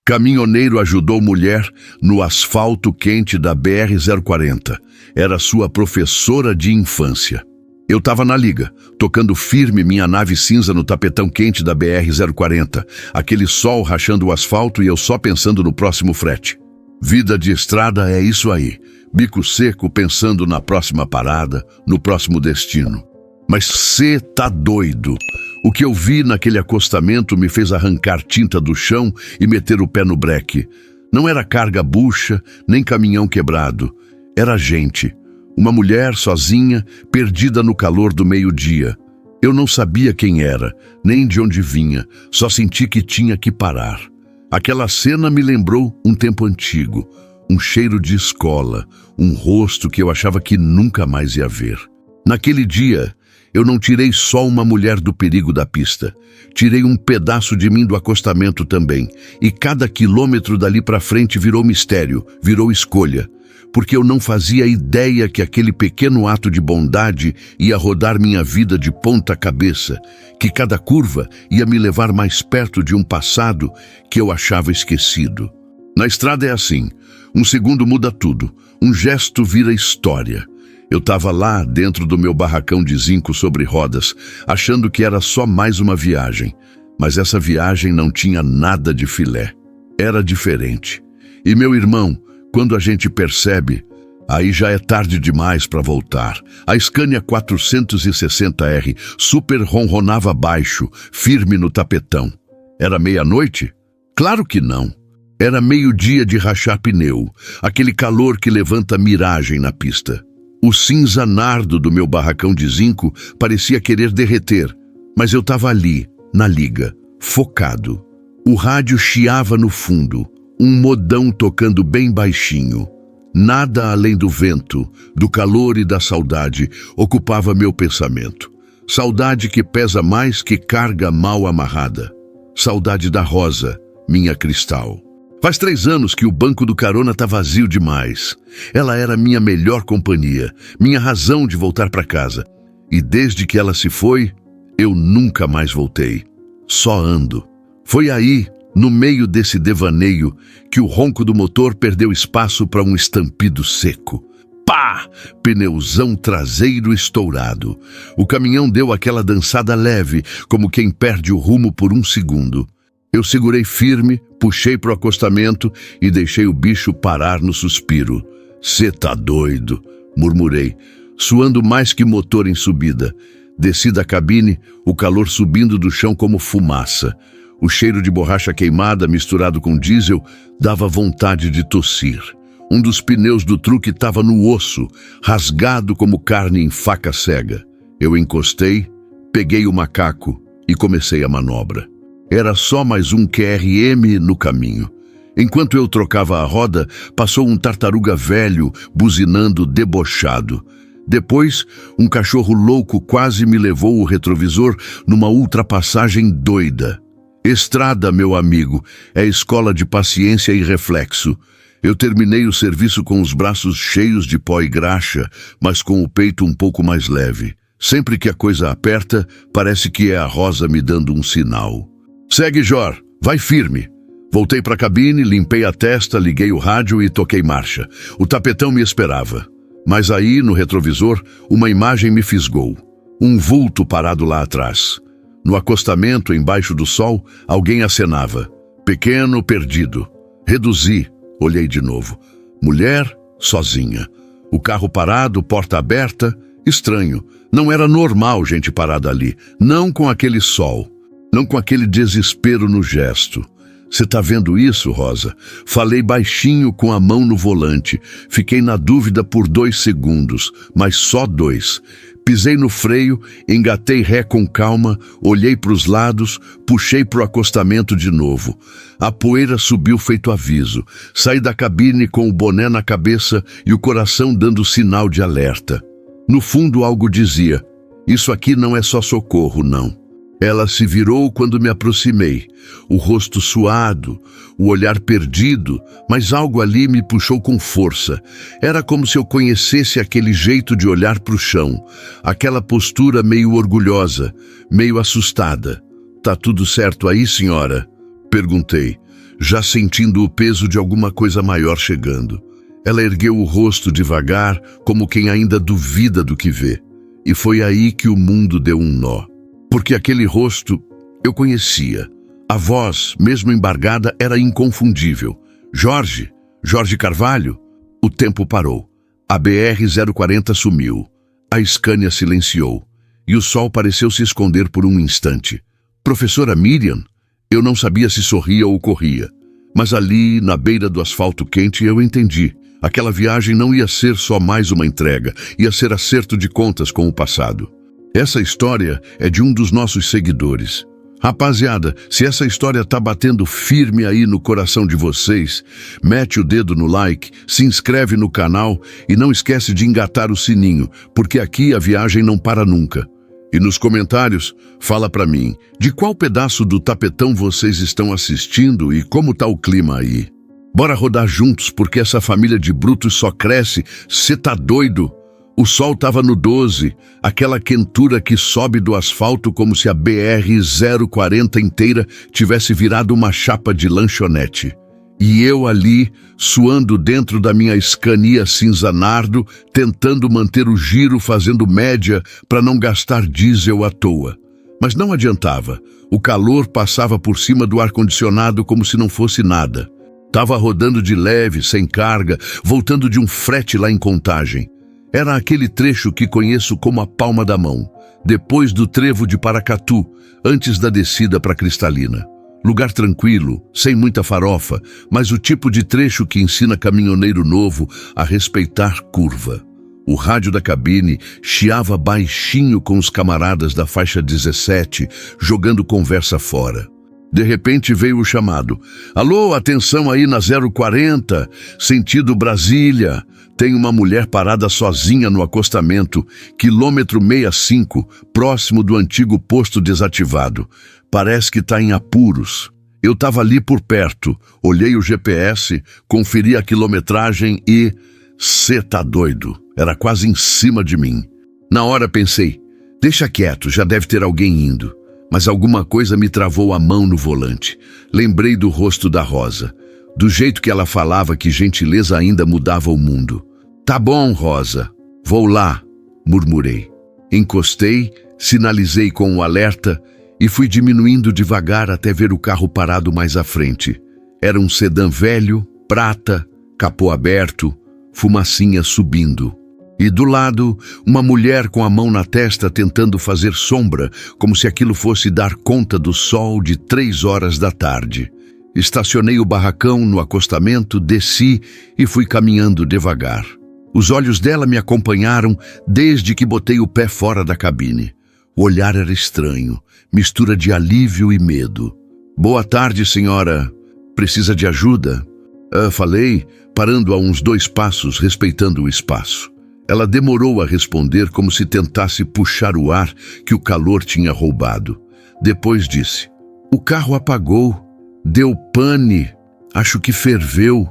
Caminhoneiro ajudou mulher no asfalto quente da BR-040. Era sua professora de infância. Eu estava na liga, tocando firme minha nave cinza no tapetão quente da BR-040. Aquele sol rachando o asfalto e eu só pensando no próximo frete. Vida de estrada é isso aí. Bico seco pensando na próxima parada, no próximo destino. Mas cê tá doido. O que eu vi naquele acostamento me fez arrancar tinta do chão e meter o pé no breque. Não era carga bucha, nem caminhão quebrado. Era gente. Uma mulher sozinha, perdida no calor do meio-dia. Eu não sabia quem era, nem de onde vinha, só senti que tinha que parar. Aquela cena me lembrou um tempo antigo, um cheiro de escola, um rosto que eu achava que nunca mais ia ver. Naquele dia, eu não tirei só uma mulher do perigo da pista. Tirei um pedaço de mim do acostamento também. E cada quilômetro dali para frente virou mistério, virou escolha. Porque eu não fazia ideia que aquele pequeno ato de bondade ia rodar minha vida de ponta cabeça, que cada curva ia me levar mais perto de um passado que eu achava esquecido. Na estrada é assim, um segundo muda tudo, um gesto vira história. Eu estava lá dentro do meu barracão de zinco sobre rodas, achando que era só mais uma viagem. Mas essa viagem não tinha nada de filé. Era diferente. E meu irmão, quando a gente percebe, aí já é tarde demais para voltar. A Scania 460R super ronronava baixo, firme no tapetão. Era meia-noite? Claro que não. Era meio-dia de rachar pneu, aquele calor que levanta miragem na pista. O cinza nardo do meu barracão de zinco parecia querer derreter, mas eu estava ali, na liga, focado. O rádio chiava no fundo, um modão tocando bem baixinho. Nada além do vento, do calor e da saudade ocupava meu pensamento. Saudade que pesa mais que carga mal amarrada. Saudade da Rosa, minha cristal. Faz 3 anos que o banco do carona tá vazio demais. Ela era minha melhor companhia, minha razão de voltar para casa. E desde que ela se foi, eu nunca mais voltei. Só ando. Foi aí, no meio desse devaneio, que o ronco do motor perdeu espaço para um estampido seco. Pá! Pneuzão traseiro estourado. O caminhão deu aquela dançada leve, como quem perde o rumo por um segundo. Eu segurei firme, puxei pro acostamento e deixei o bicho parar no suspiro. Cê tá doido, murmurei, suando mais que motor em subida. Desci da cabine, o calor subindo do chão como fumaça. O cheiro de borracha queimada misturado com diesel dava vontade de tossir. Um dos pneus do truque estava no osso, rasgado como carne em faca cega. Eu encostei, peguei o macaco e comecei a manobra. Era só mais um QRM no caminho. Enquanto eu trocava a roda, passou um tartaruga velho, buzinando debochado. Depois, um cachorro louco quase me levou o retrovisor numa ultrapassagem doida. Estrada, meu amigo, é escola de paciência e reflexo. Eu terminei o serviço com os braços cheios de pó e graxa, mas com o peito um pouco mais leve. Sempre que a coisa aperta, parece que é a Rosa me dando um sinal. Segue, Jor. Vai firme. Voltei para a cabine, limpei a testa, liguei o rádio e toquei marcha. O tapetão me esperava. Mas aí, no retrovisor, uma imagem me fisgou. Um vulto parado lá atrás. No acostamento, embaixo do sol, alguém acenava. Pequeno, perdido. Reduzi. Olhei de novo. Mulher, sozinha. O carro parado, porta aberta. Estranho. Não era normal gente parada ali. Não com aquele sol. Não com aquele desespero no gesto. Você tá vendo isso, Rosa? Falei baixinho com a mão no volante. Fiquei na dúvida por 2 segundos, mas só 2. Pisei no freio, engatei ré com calma, olhei para os lados, puxei pro acostamento de novo. A poeira subiu feito aviso. Saí da cabine com o boné na cabeça e o coração dando sinal de alerta. No fundo algo dizia, isso aqui não é só socorro, não. Ela se virou quando me aproximei, o rosto suado, o olhar perdido, mas algo ali me puxou com força. Era como se eu conhecesse aquele jeito de olhar para o chão, aquela postura meio orgulhosa, meio assustada. Tá tudo certo aí, senhora? Perguntei. já sentindo o peso de alguma coisa maior chegando. Ela ergueu o rosto devagar, como quem ainda duvida do que vê. E foi aí que o mundo deu um nó. Porque aquele rosto eu conhecia. A voz, mesmo embargada, era inconfundível. Jorge Carvalho. O tempo parou. A BR-040 sumiu. A Scania silenciou. E o sol pareceu se esconder por um instante. Professora Miriam? Eu não sabia se sorria ou corria. Mas ali, na beira do asfalto quente, eu entendi. Aquela viagem não ia ser só mais uma entrega, ia ser acerto de contas com o passado. Essa história é de um dos nossos seguidores. Rapaziada, se essa história tá batendo firme aí no coração de vocês, mete o dedo no like, se inscreve no canal e não esquece de engatar o sininho, porque aqui a viagem não para nunca. E nos comentários, fala pra mim, de qual pedaço do tapetão vocês estão assistindo e como tá o clima aí? Bora rodar juntos, porque essa família de brutos só cresce. Cê tá doido? O sol tava no 12, aquela quentura que sobe do asfalto como se a BR-040 inteira tivesse virado uma chapa de lanchonete. E eu ali, suando dentro da minha Scania cinza nardo, tentando manter o giro fazendo média para não gastar diesel à toa. Mas não adiantava, o calor passava por cima do ar-condicionado como se não fosse nada. Tava rodando de leve, sem carga, voltando de um frete lá em Contagem. Era aquele trecho que conheço como a palma da mão, depois do trevo de Paracatu, antes da descida para Cristalina. Lugar tranquilo, sem muita farofa, mas o tipo de trecho que ensina caminhoneiro novo a respeitar curva. O rádio da cabine chiava baixinho com os camaradas da faixa 17, jogando conversa fora. De repente veio o chamado. Alô, atenção aí na 040, sentido Brasília. Tem uma mulher parada sozinha no acostamento, quilômetro 65, próximo do antigo posto desativado. Parece que tá em apuros. Eu tava ali por perto, olhei o GPS, conferi a quilometragem e... Cê tá doido. Era quase em cima de mim. Na hora pensei, deixa quieto, já deve ter alguém indo. Mas alguma coisa me travou a mão no volante. Lembrei do rosto da Rosa. Do jeito que ela falava que gentileza ainda mudava o mundo. Tá bom, Rosa. Vou lá, murmurei. Encostei, sinalizei com o alerta e fui diminuindo devagar até ver o carro parado mais à frente. Era um sedã velho, prata, capô aberto, fumacinha subindo. E do lado, uma mulher com a mão na testa tentando fazer sombra, como se aquilo fosse dar conta do sol de 3 horas da tarde. Estacionei o barracão no acostamento, desci e fui caminhando devagar. Os olhos dela me acompanharam desde que botei o pé fora da cabine. O olhar era estranho, mistura de alívio e medo. Boa tarde, senhora. Precisa de ajuda? Falei, parando a uns 2 passos, respeitando o espaço. Ela demorou a responder como se tentasse puxar o ar que o calor tinha roubado. Depois disse, o carro apagou, deu pane, acho que ferveu,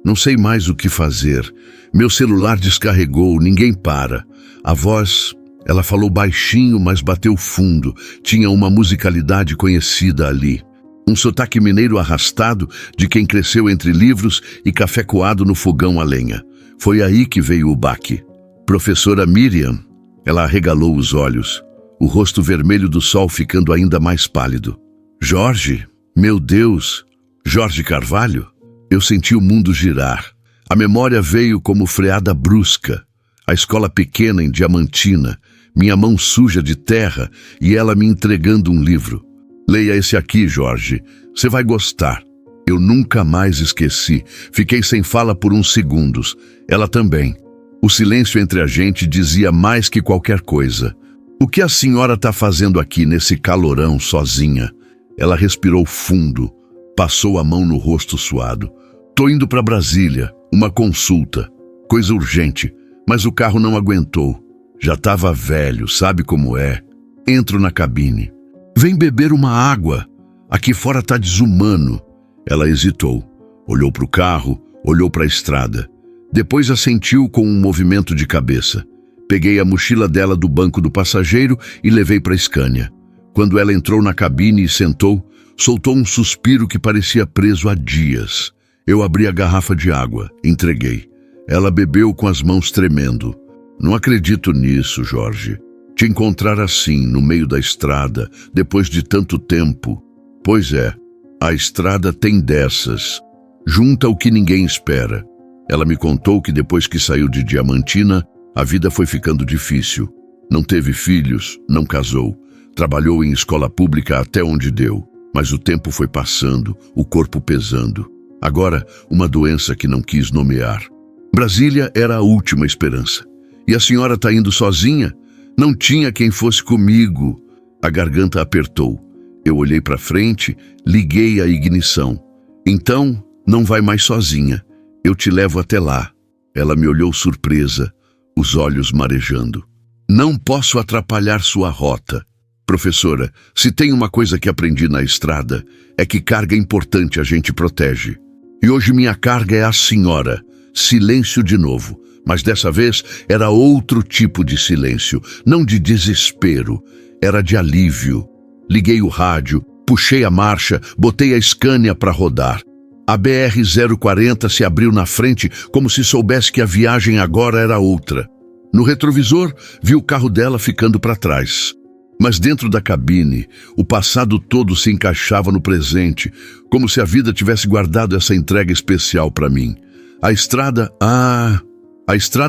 não sei mais o que fazer. Meu celular descarregou, ninguém para. A voz, ela falou baixinho, mas bateu fundo, tinha uma musicalidade conhecida ali. Um sotaque mineiro arrastado de quem cresceu entre livros e café coado no fogão a lenha. Foi aí que veio o baque. Professora Miriam, ela arregalou os olhos, o rosto vermelho do sol ficando ainda mais pálido. Jorge, meu Deus, Jorge Carvalho? Eu senti o mundo girar. A memória veio como freada brusca. A escola pequena em Diamantina, minha mão suja de terra e ela me entregando um livro. Leia esse aqui, Jorge, você vai gostar. Eu nunca mais esqueci, fiquei sem fala por uns segundos, ela também. O silêncio entre a gente dizia mais que qualquer coisa. O que a senhora está fazendo aqui nesse calorão sozinha? Ela respirou fundo, passou a mão no rosto suado. Tô indo para Brasília, uma consulta, coisa urgente, mas o carro não aguentou. Já estava velho, sabe como é? Entro na cabine. Vem beber uma água, aqui fora tá desumano. Ela hesitou, olhou para o carro, olhou para a estrada. Depois assentiu com um movimento de cabeça. Peguei a mochila dela do banco do passageiro e levei para a Scania. Quando ela entrou na cabine e sentou, Soltou um suspiro que parecia preso há dias. Eu abri a garrafa de água, entreguei. Ela bebeu com as mãos tremendo. Não acredito nisso, Jorge. Te encontrar assim, no meio da estrada, depois de tanto tempo. Pois é, a estrada tem dessas. Junta o que ninguém espera. Ela me contou que depois que saiu de Diamantina, a vida foi ficando difícil. Não teve filhos, não casou. Trabalhou em escola pública até onde deu. Mas o tempo foi passando, o corpo pesando. Agora, uma doença que não quis nomear. Brasília era a última esperança. E a senhora está indo sozinha? Não tinha quem fosse comigo. A garganta apertou. Eu olhei para frente, liguei a ignição. Então, não vai mais sozinha. Eu te levo até lá. Ela me olhou surpresa, os olhos marejando. Não posso atrapalhar sua rota. Professora, se tem uma coisa que aprendi na estrada, é que carga importante a gente protege. E hoje minha carga é a senhora. Silêncio de novo. Mas dessa vez era outro tipo de silêncio, não de desespero, era de alívio. Liguei o rádio, puxei a marcha, botei a Scania para rodar. A BR-040 se abriu na frente como se soubesse que a viagem agora era outra. No retrovisor, vi o carro dela ficando para trás. Mas dentro da cabine, o passado todo se encaixava no presente, como se a vida tivesse guardado essa entrega especial para mim. A estrada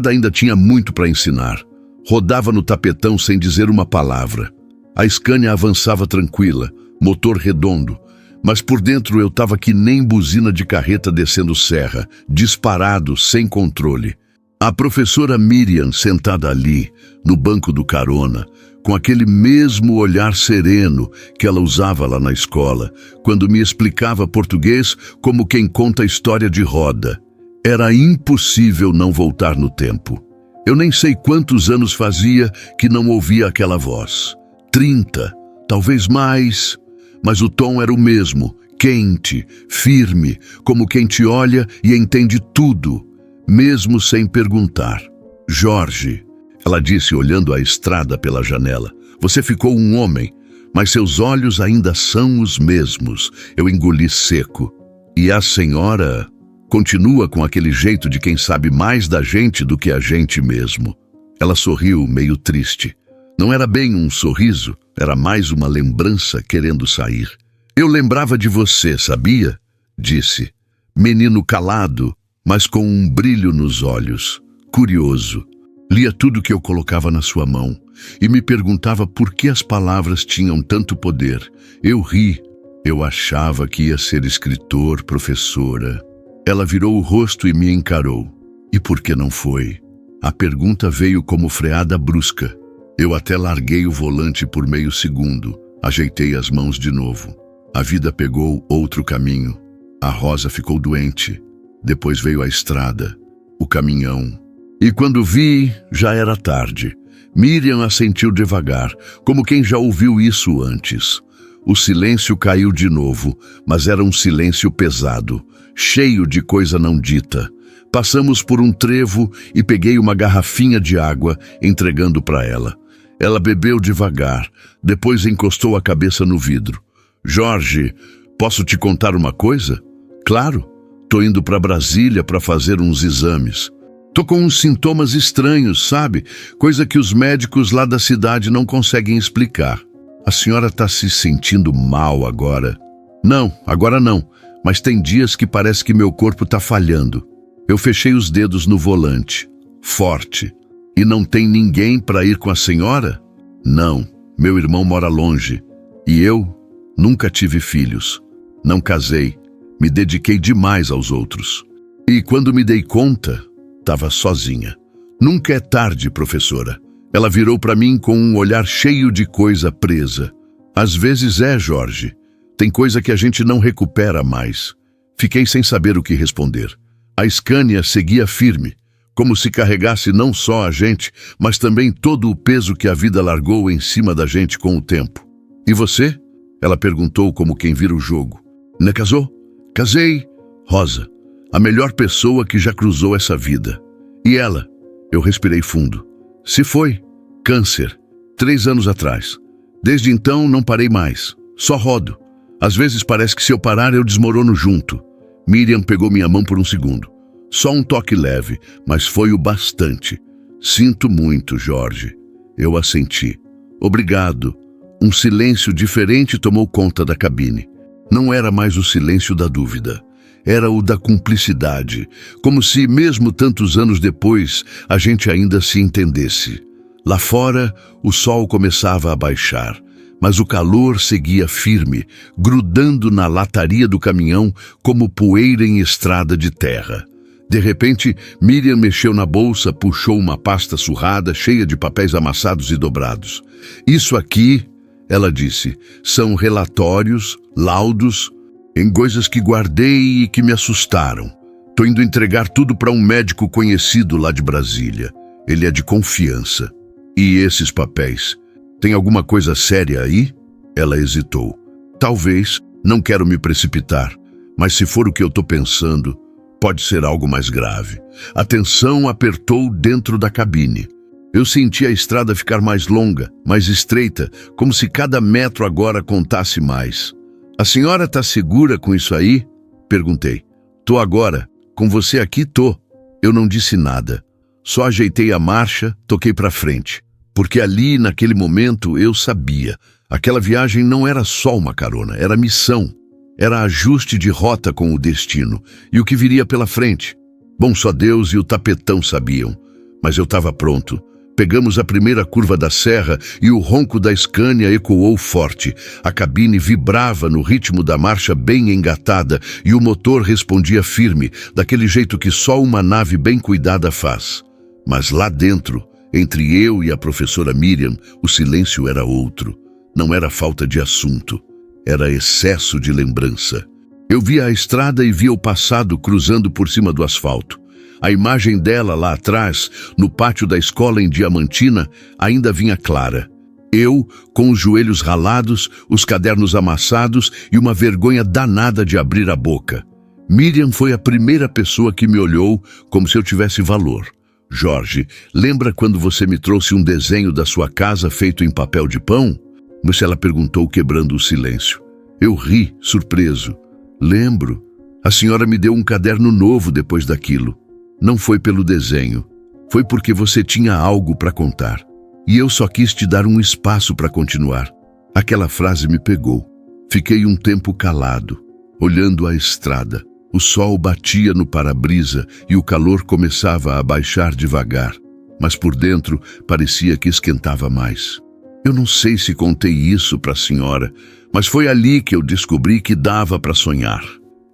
ainda tinha muito para ensinar. Rodava no tapetão sem dizer uma palavra. A Scania avançava tranquila, motor redondo, mas por dentro eu estava que nem buzina de carreta descendo serra, disparado, sem controle. A professora Miriam sentada ali, no banco do carona, com aquele mesmo olhar sereno que ela usava lá na escola, quando me explicava português como quem conta a história de roda. Era impossível não voltar no tempo. Eu nem sei quantos anos fazia que não ouvia aquela voz. 30, talvez mais. Mas o tom era o mesmo, quente, firme, como quem te olha e entende tudo, mesmo sem perguntar. Jorge, ela disse olhando a estrada pela janela, você ficou um homem, mas seus olhos ainda são os mesmos. Eu engoli seco. E a senhora continua com aquele jeito de quem sabe mais da gente do que a gente mesmo. Ela sorriu, meio triste. Não era bem um sorriso, era mais uma lembrança querendo sair. Eu lembrava de você, sabia? Disse. Menino calado, mas com um brilho nos olhos. Curioso. Lia tudo que eu colocava na sua mão e me perguntava por que as palavras tinham tanto poder. Eu ri. Eu achava que ia ser escritor, professora. Ela virou o rosto e me encarou. E por que não foi? A pergunta veio como freada brusca. Eu até larguei o volante por meio segundo. Ajeitei as mãos de novo. A vida pegou outro caminho. A Rosa ficou doente. Depois veio a estrada, o caminhão. E quando vi, já era tarde. Miriam assentiu devagar, como quem já ouviu isso antes. O silêncio caiu de novo, mas era um silêncio pesado, cheio de coisa não dita. Passamos por um trevo e peguei uma garrafinha de água, entregando para ela. Ela bebeu devagar, depois encostou a cabeça no vidro. Jorge, posso te contar uma coisa? Claro, tô indo para Brasília para fazer uns exames. Tô com uns sintomas estranhos, sabe? Coisa que os médicos lá da cidade não conseguem explicar. A senhora está se sentindo mal agora? Não, agora não, mas tem dias que parece que meu corpo está falhando. Eu fechei os dedos no volante, forte. E não tem ninguém para ir com a senhora? Não, meu irmão mora longe. E eu nunca tive filhos. Não casei, me dediquei demais aos outros. E quando me dei conta, estava sozinha. Nunca é tarde, professora. Ela virou para mim com um olhar cheio de coisa presa. Às vezes é, Jorge. Tem coisa que a gente não recupera mais. Fiquei sem saber o que responder. A Scania seguia firme, como se carregasse não só a gente, mas também todo o peso que a vida largou em cima da gente com o tempo. E você? Ela perguntou como quem vira o jogo. Não casou? Casei. Rosa, a melhor pessoa que já cruzou essa vida. E ela? Eu respirei fundo. Se foi. Câncer. 3 anos atrás. Desde então não parei mais. Só rodo. Às vezes parece que se eu parar eu desmorono junto. Miriam pegou minha mão por um segundo. Só um toque leve, mas foi o bastante. Sinto muito, Jorge. Eu assenti. Obrigado. Um silêncio diferente tomou conta da cabine. Não era mais o silêncio da dúvida. Era o da cumplicidade, como se, mesmo tantos anos depois, a gente ainda se entendesse. Lá fora, o sol começava a baixar, mas o calor seguia firme, grudando na lataria do caminhão como poeira em estrada de terra. De repente, Miriam mexeu na bolsa, puxou uma pasta surrada, cheia de papéis amassados e dobrados. Isso aqui, ela disse, são relatórios, laudos, em coisas que guardei e que me assustaram. Tô indo entregar tudo para um médico conhecido lá de Brasília. Ele é de confiança. E esses papéis? Tem alguma coisa séria aí? Ela hesitou. Talvez, não quero me precipitar, mas se for o que eu tô pensando, pode ser algo mais grave. A tensão apertou dentro da cabine. Eu senti a estrada ficar mais longa, mais estreita, como se cada metro agora contasse mais. A senhora está segura com isso aí? Perguntei. Tô agora. Com você aqui, tô. Eu não disse nada. Só ajeitei a marcha, toquei para frente. Porque ali, naquele momento, eu sabia. Aquela viagem não era só uma carona, era missão. Era ajuste de rota com o destino. E o que viria pela frente? Bom, só Deus e o tapetão sabiam. Mas eu estava pronto. Pegamos a primeira curva da serra e o ronco da Scania ecoou forte. A cabine vibrava no ritmo da marcha bem engatada e o motor respondia firme, daquele jeito que só uma nave bem cuidada faz. Mas lá dentro, entre eu e a professora Miriam, o silêncio era outro. Não era falta de assunto, era excesso de lembrança. Eu via a estrada e via o passado cruzando por cima do asfalto. A imagem dela lá atrás, no pátio da escola em Diamantina, ainda vinha clara. Eu, com os joelhos ralados, os cadernos amassados e uma vergonha danada de abrir a boca. Miriam foi a primeira pessoa que me olhou como se eu tivesse valor. Jorge, lembra quando você me trouxe um desenho da sua casa feito em papel de pão? Mas ela perguntou, quebrando o silêncio. Eu ri, surpreso. Lembro. A senhora me deu um caderno novo depois daquilo. Não foi pelo desenho. Foi porque você tinha algo para contar. E eu só quis te dar um espaço para continuar. Aquela frase me pegou. Fiquei um tempo calado, olhando a estrada. O sol batia no para-brisa e o calor começava a baixar devagar. Mas por dentro parecia que esquentava mais. Eu não sei se contei isso para a senhora, mas foi ali que eu descobri que dava para sonhar.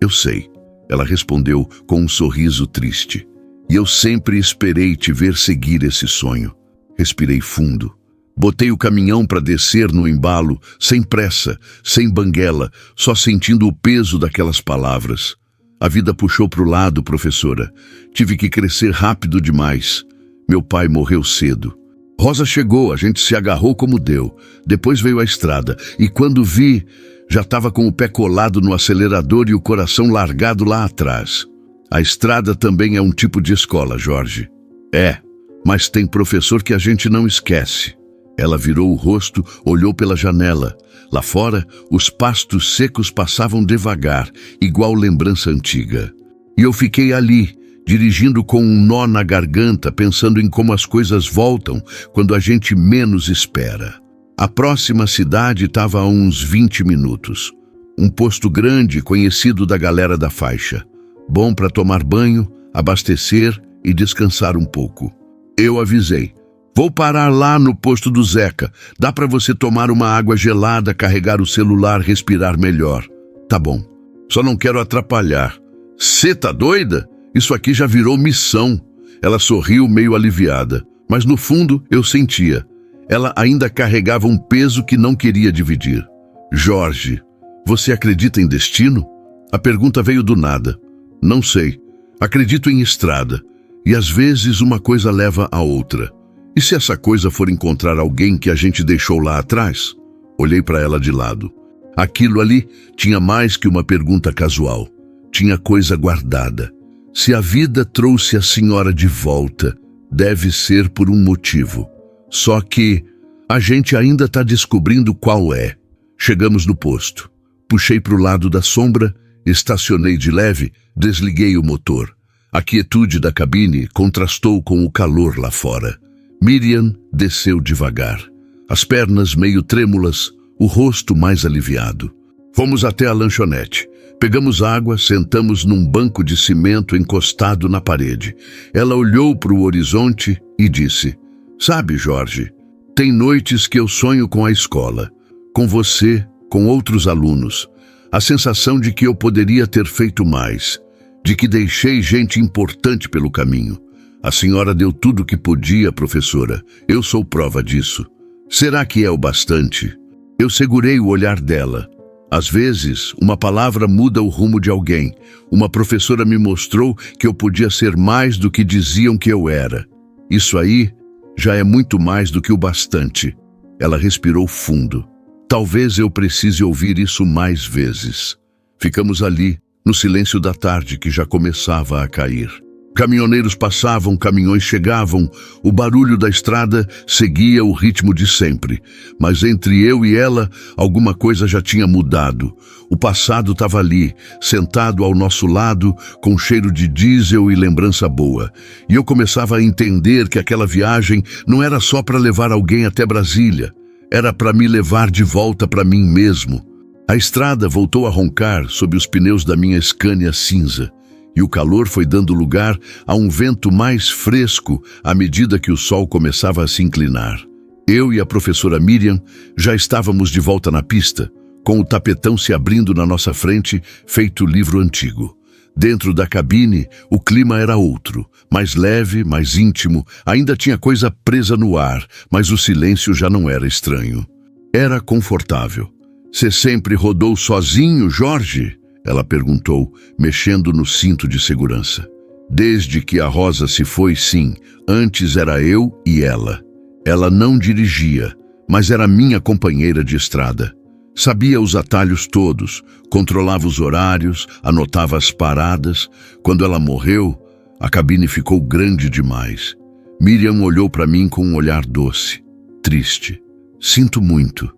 Eu sei. Ela respondeu com um sorriso triste. E eu sempre esperei te ver seguir esse sonho. Respirei fundo. Botei o caminhão para descer no embalo, sem pressa, sem banguela, só sentindo o peso daquelas palavras. A vida puxou para o lado, professora. Tive que crescer rápido demais. Meu pai morreu cedo. Rosa chegou, a gente se agarrou como deu. Depois veio a estrada, e quando vi, já estava com o pé colado no acelerador e o coração largado lá atrás. A estrada também é um tipo de escola, Jorge. É, mas tem professor que a gente não esquece. Ela virou o rosto, olhou pela janela. Lá fora, os pastos secos passavam devagar, igual lembrança antiga. E eu fiquei ali, dirigindo com um nó na garganta, pensando em como as coisas voltam quando a gente menos espera. A próxima cidade estava a uns 20 minutos. Um posto grande, conhecido da galera da faixa. Bom para tomar banho, abastecer e descansar um pouco. Eu avisei. Vou parar lá no posto do Zeca. Dá para você tomar uma água gelada, carregar o celular, respirar melhor. Tá bom. Só não quero atrapalhar. Cê tá doida? Isso aqui já virou missão. Ela sorriu meio aliviada, mas no fundo eu sentia. Ela ainda carregava um peso que não queria dividir. Jorge, você acredita em destino? A pergunta veio do nada. Não sei. Acredito em estrada. E às vezes uma coisa leva a outra. E se essa coisa for encontrar alguém que a gente deixou lá atrás? Olhei para ela de lado. Aquilo ali tinha mais que uma pergunta casual. Tinha coisa guardada. Se a vida trouxe a senhora de volta, deve ser por um motivo. Só que a gente ainda está descobrindo qual é. Chegamos no posto. Puxei para o lado da sombra, estacionei de leve, desliguei o motor. A quietude da cabine contrastou com o calor lá fora. Miriam desceu devagar, as pernas meio trêmulas, o rosto mais aliviado. Fomos até a lanchonete. Pegamos água, sentamos num banco de cimento encostado na parede. Ela olhou para o horizonte e disse: "Sabe, Jorge, tem noites que eu sonho com a escola, com você, com outros alunos. A sensação de que eu poderia ter feito mais, de que deixei gente importante pelo caminho. A senhora deu tudo o que podia, professora. Eu sou prova disso. Será que é o bastante?" Eu segurei o olhar dela. Às vezes, uma palavra muda o rumo de alguém. Uma professora me mostrou que eu podia ser mais do que diziam que eu era. Isso aí já é muito mais do que o bastante. Ela respirou fundo. Talvez eu precise ouvir isso mais vezes. Ficamos ali, no silêncio da tarde que já começava a cair. Caminhoneiros passavam, caminhões chegavam, o barulho da estrada seguia o ritmo de sempre. Mas entre eu e ela, alguma coisa já tinha mudado. O passado estava ali, sentado ao nosso lado, com cheiro de diesel e lembrança boa. E eu começava a entender que aquela viagem não era só para levar alguém até Brasília. Era para me levar de volta para mim mesmo. A estrada voltou a roncar sob os pneus da minha Scania cinza. E o calor foi dando lugar a um vento mais fresco à medida que o sol começava a se inclinar. Eu e a professora Miriam já estávamos de volta na pista, com o tapetão se abrindo na nossa frente, feito livro antigo. Dentro da cabine, o clima era outro, mais leve, mais íntimo, ainda tinha coisa presa no ar, mas o silêncio já não era estranho. Era confortável. "Você sempre rodou sozinho, Jorge?" Ela perguntou, mexendo no cinto de segurança. "Desde que a Rosa se foi, sim. Antes era eu e ela. Ela não dirigia, mas era minha companheira de estrada. Sabia os atalhos todos, controlava os horários, anotava as paradas. Quando ela morreu, a cabine ficou grande demais." Miriam olhou para mim com um olhar doce, triste. "Sinto muito."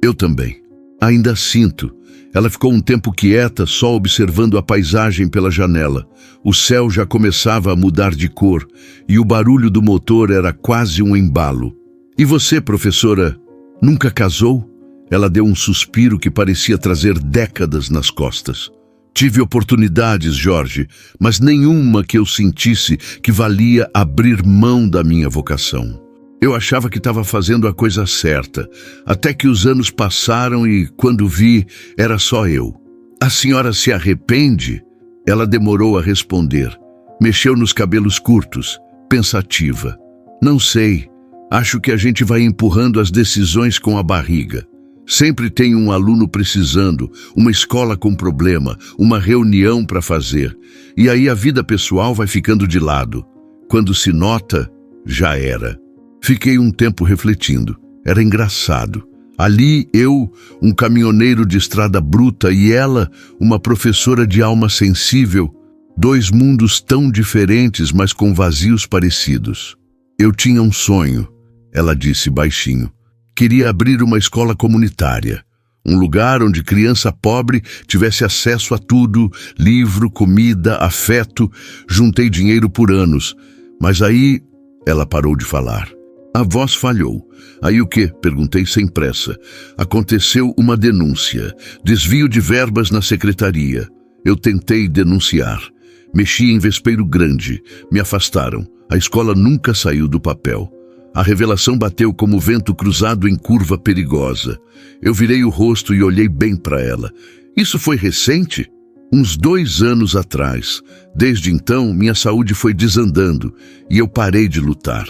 Eu também. Ainda sinto." Ela ficou um tempo quieta, só observando a paisagem pela janela. O céu já começava a mudar de cor e o barulho do motor era quase um embalo. "E você, professora, nunca casou?" Ela deu um suspiro que parecia trazer décadas nas costas. "Tive oportunidades, Jorge, mas nenhuma que eu sentisse que valia abrir mão da minha vocação. Eu achava que estava fazendo a coisa certa, até que os anos passaram e, quando vi, era só eu." "A senhora se arrepende?" Ela demorou a responder. Mexeu nos cabelos curtos, pensativa. "Não sei. Acho que a gente vai empurrando as decisões com a barriga. Sempre tem um aluno precisando, uma escola com problema, uma reunião para fazer. E aí a vida pessoal vai ficando de lado. Quando se nota, já era." Fiquei um tempo refletindo. Era engraçado. Ali eu, um caminhoneiro de estrada bruta, e ela, uma professora de alma sensível. Dois mundos tão diferentes, mas com vazios parecidos. "Eu tinha um sonho," ela disse baixinho. "Queria abrir uma escola comunitária. Um lugar onde criança pobre tivesse acesso a tudo, livro, comida, afeto. Juntei dinheiro por anos. Mas aí..." Ela parou de falar. A voz falhou. "Aí o quê?" perguntei sem pressa. "Aconteceu uma denúncia. Desvio de verbas na secretaria. Eu tentei denunciar. Mexi em vespeiro grande. Me afastaram. A escola nunca saiu do papel. A revelação bateu como vento cruzado em curva perigosa. Eu virei o rosto e olhei bem para ela. Isso foi recente? Uns 2 anos atrás. Desde então, minha saúde foi desandando e eu parei de lutar.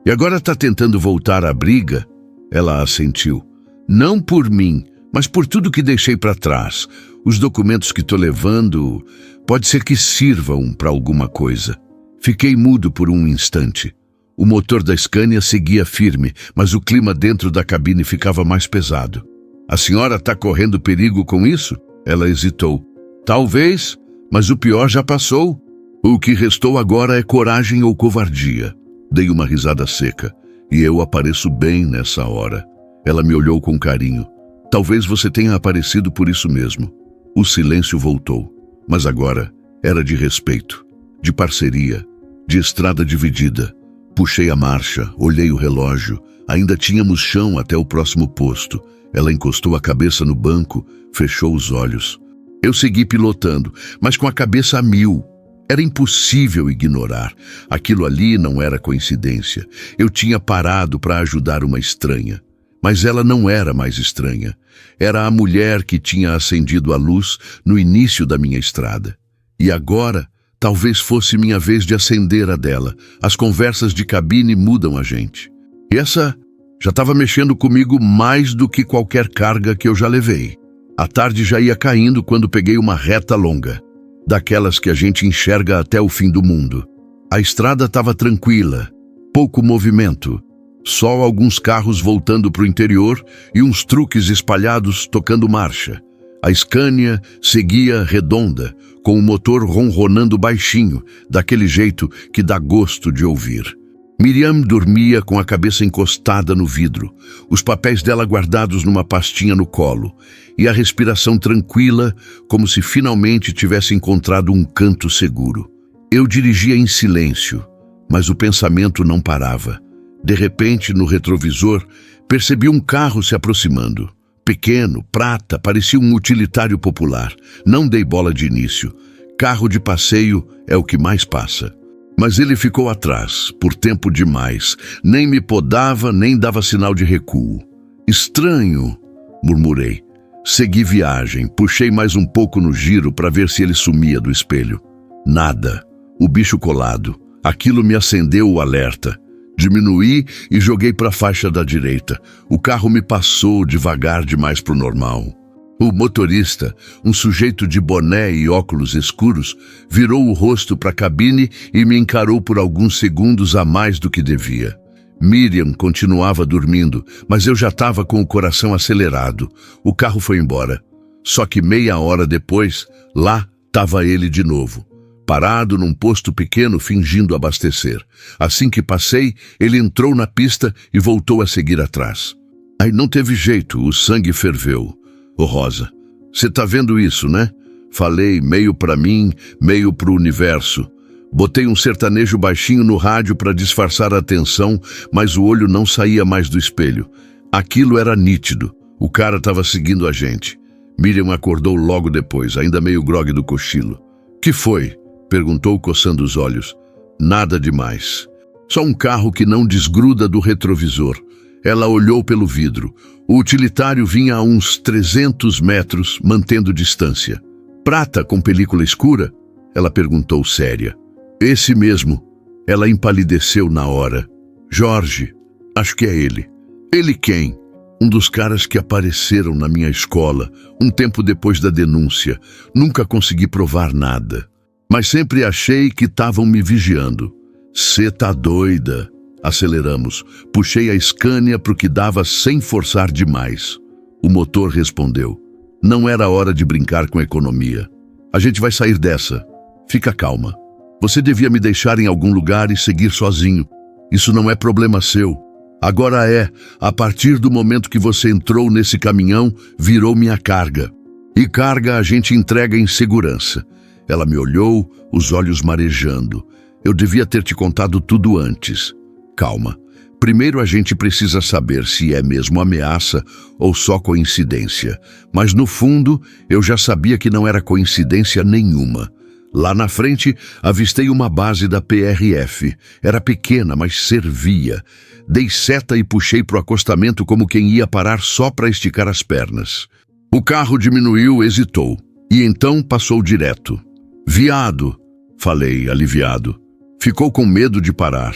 E agora está tentando voltar à briga?" Ela assentiu. "Não por mim, mas por tudo que deixei para trás. Os documentos que estou levando, pode ser que sirvam para alguma coisa." Fiquei mudo por um instante. O motor da Scania seguia firme, mas o clima dentro da cabine ficava mais pesado. "A senhora está correndo perigo com isso?" Ela hesitou. "Talvez, mas o pior já passou. O que restou agora é coragem ou covardia." Dei uma risada seca. "E eu apareço bem nessa hora." Ela me olhou com carinho. Talvez você tenha aparecido por isso mesmo. O silêncio voltou, mas agora era de respeito, de parceria, de estrada dividida. Puxei a marcha, olhei o relógio. Ainda tínhamos chão até o próximo posto. Ela encostou a cabeça no banco, fechou os olhos. Eu segui pilotando, mas com a cabeça a mil. Era impossível ignorar. Aquilo ali não era coincidência. Eu tinha parado para ajudar uma estranha. Mas ela não era mais estranha. Era a mulher que tinha acendido a luz no início da minha estrada. E agora, talvez fosse minha vez de acender a dela. As conversas de cabine mudam a gente. E essa já estava mexendo comigo mais do que qualquer carga que eu já levei. A tarde já ia caindo quando peguei uma reta longa, daquelas que a gente enxerga até o fim do mundo. A estrada estava tranquila, pouco movimento, só alguns carros voltando para o interior e uns truques espalhados tocando marcha. A Scania seguia redonda, com o motor ronronando baixinho, daquele jeito que dá gosto de ouvir. Miriam dormia com a cabeça encostada no vidro, os papéis dela guardados numa pastinha no colo, e a respiração tranquila, como se finalmente tivesse encontrado um canto seguro. Eu dirigia em silêncio, mas o pensamento não parava. De repente, no retrovisor, percebi um carro se aproximando. Pequeno, prata, parecia um utilitário popular. Não dei bola de início. Carro de passeio é o que mais passa. Mas ele ficou atrás, por tempo demais. Nem me podava, nem dava sinal de recuo. Estranho, murmurei. Segui viagem, puxei mais um pouco no giro para ver se ele sumia do espelho. Nada. O bicho colado. Aquilo me acendeu o alerta. Diminuí e joguei para a faixa da direita. O carro me passou devagar demais para o normal. O motorista, um sujeito de boné e óculos escuros, virou o rosto para a cabine e me encarou por alguns segundos a mais do que devia. Miriam continuava dormindo, mas eu já estava com o coração acelerado. O carro foi embora. Só que meia hora depois, lá estava ele de novo, parado num posto pequeno fingindo abastecer. Assim que passei, ele entrou na pista e voltou a seguir atrás. Aí não teve jeito, o sangue ferveu. Ô Rosa, você tá vendo isso, né? Falei, meio pra mim, meio pro universo. Botei um sertanejo baixinho no rádio para disfarçar a tensão, mas o olho não saía mais do espelho. Aquilo era nítido. O cara estava seguindo a gente. Miriam acordou logo depois, ainda meio grogue do cochilo. Que foi? Perguntou, coçando os olhos. Nada demais. Só um carro que não desgruda do retrovisor. Ela olhou pelo vidro. O utilitário vinha a uns 300 metros, mantendo distância. Prata com película escura? Ela perguntou séria. Esse mesmo. Ela empalideceu na hora. Jorge, acho que é ele. Ele quem? Um dos caras que apareceram na minha escola, um tempo depois da denúncia. Nunca consegui provar nada. Mas sempre achei que estavam me vigiando. Cê tá doida. Aceleramos. Puxei a Scania pro que dava sem forçar demais. O motor respondeu. Não era hora de brincar com economia. A gente vai sair dessa. Fica calma. Você devia me deixar em algum lugar e seguir sozinho. Isso não é problema seu. Agora é, a partir do momento que você entrou nesse caminhão, virou minha carga. E carga a gente entrega em segurança. Ela me olhou, os olhos marejando. Eu devia ter te contado tudo antes. Calma. Primeiro a gente precisa saber se é mesmo ameaça ou só coincidência. Mas no fundo, eu já sabia que não era coincidência nenhuma. Lá na frente, avistei uma base da PRF. Era pequena, mas servia. Dei seta e puxei pro acostamento como quem ia parar só para esticar as pernas. O carro diminuiu, hesitou. E então passou direto. Viado, falei, aliviado. Ficou com medo de parar.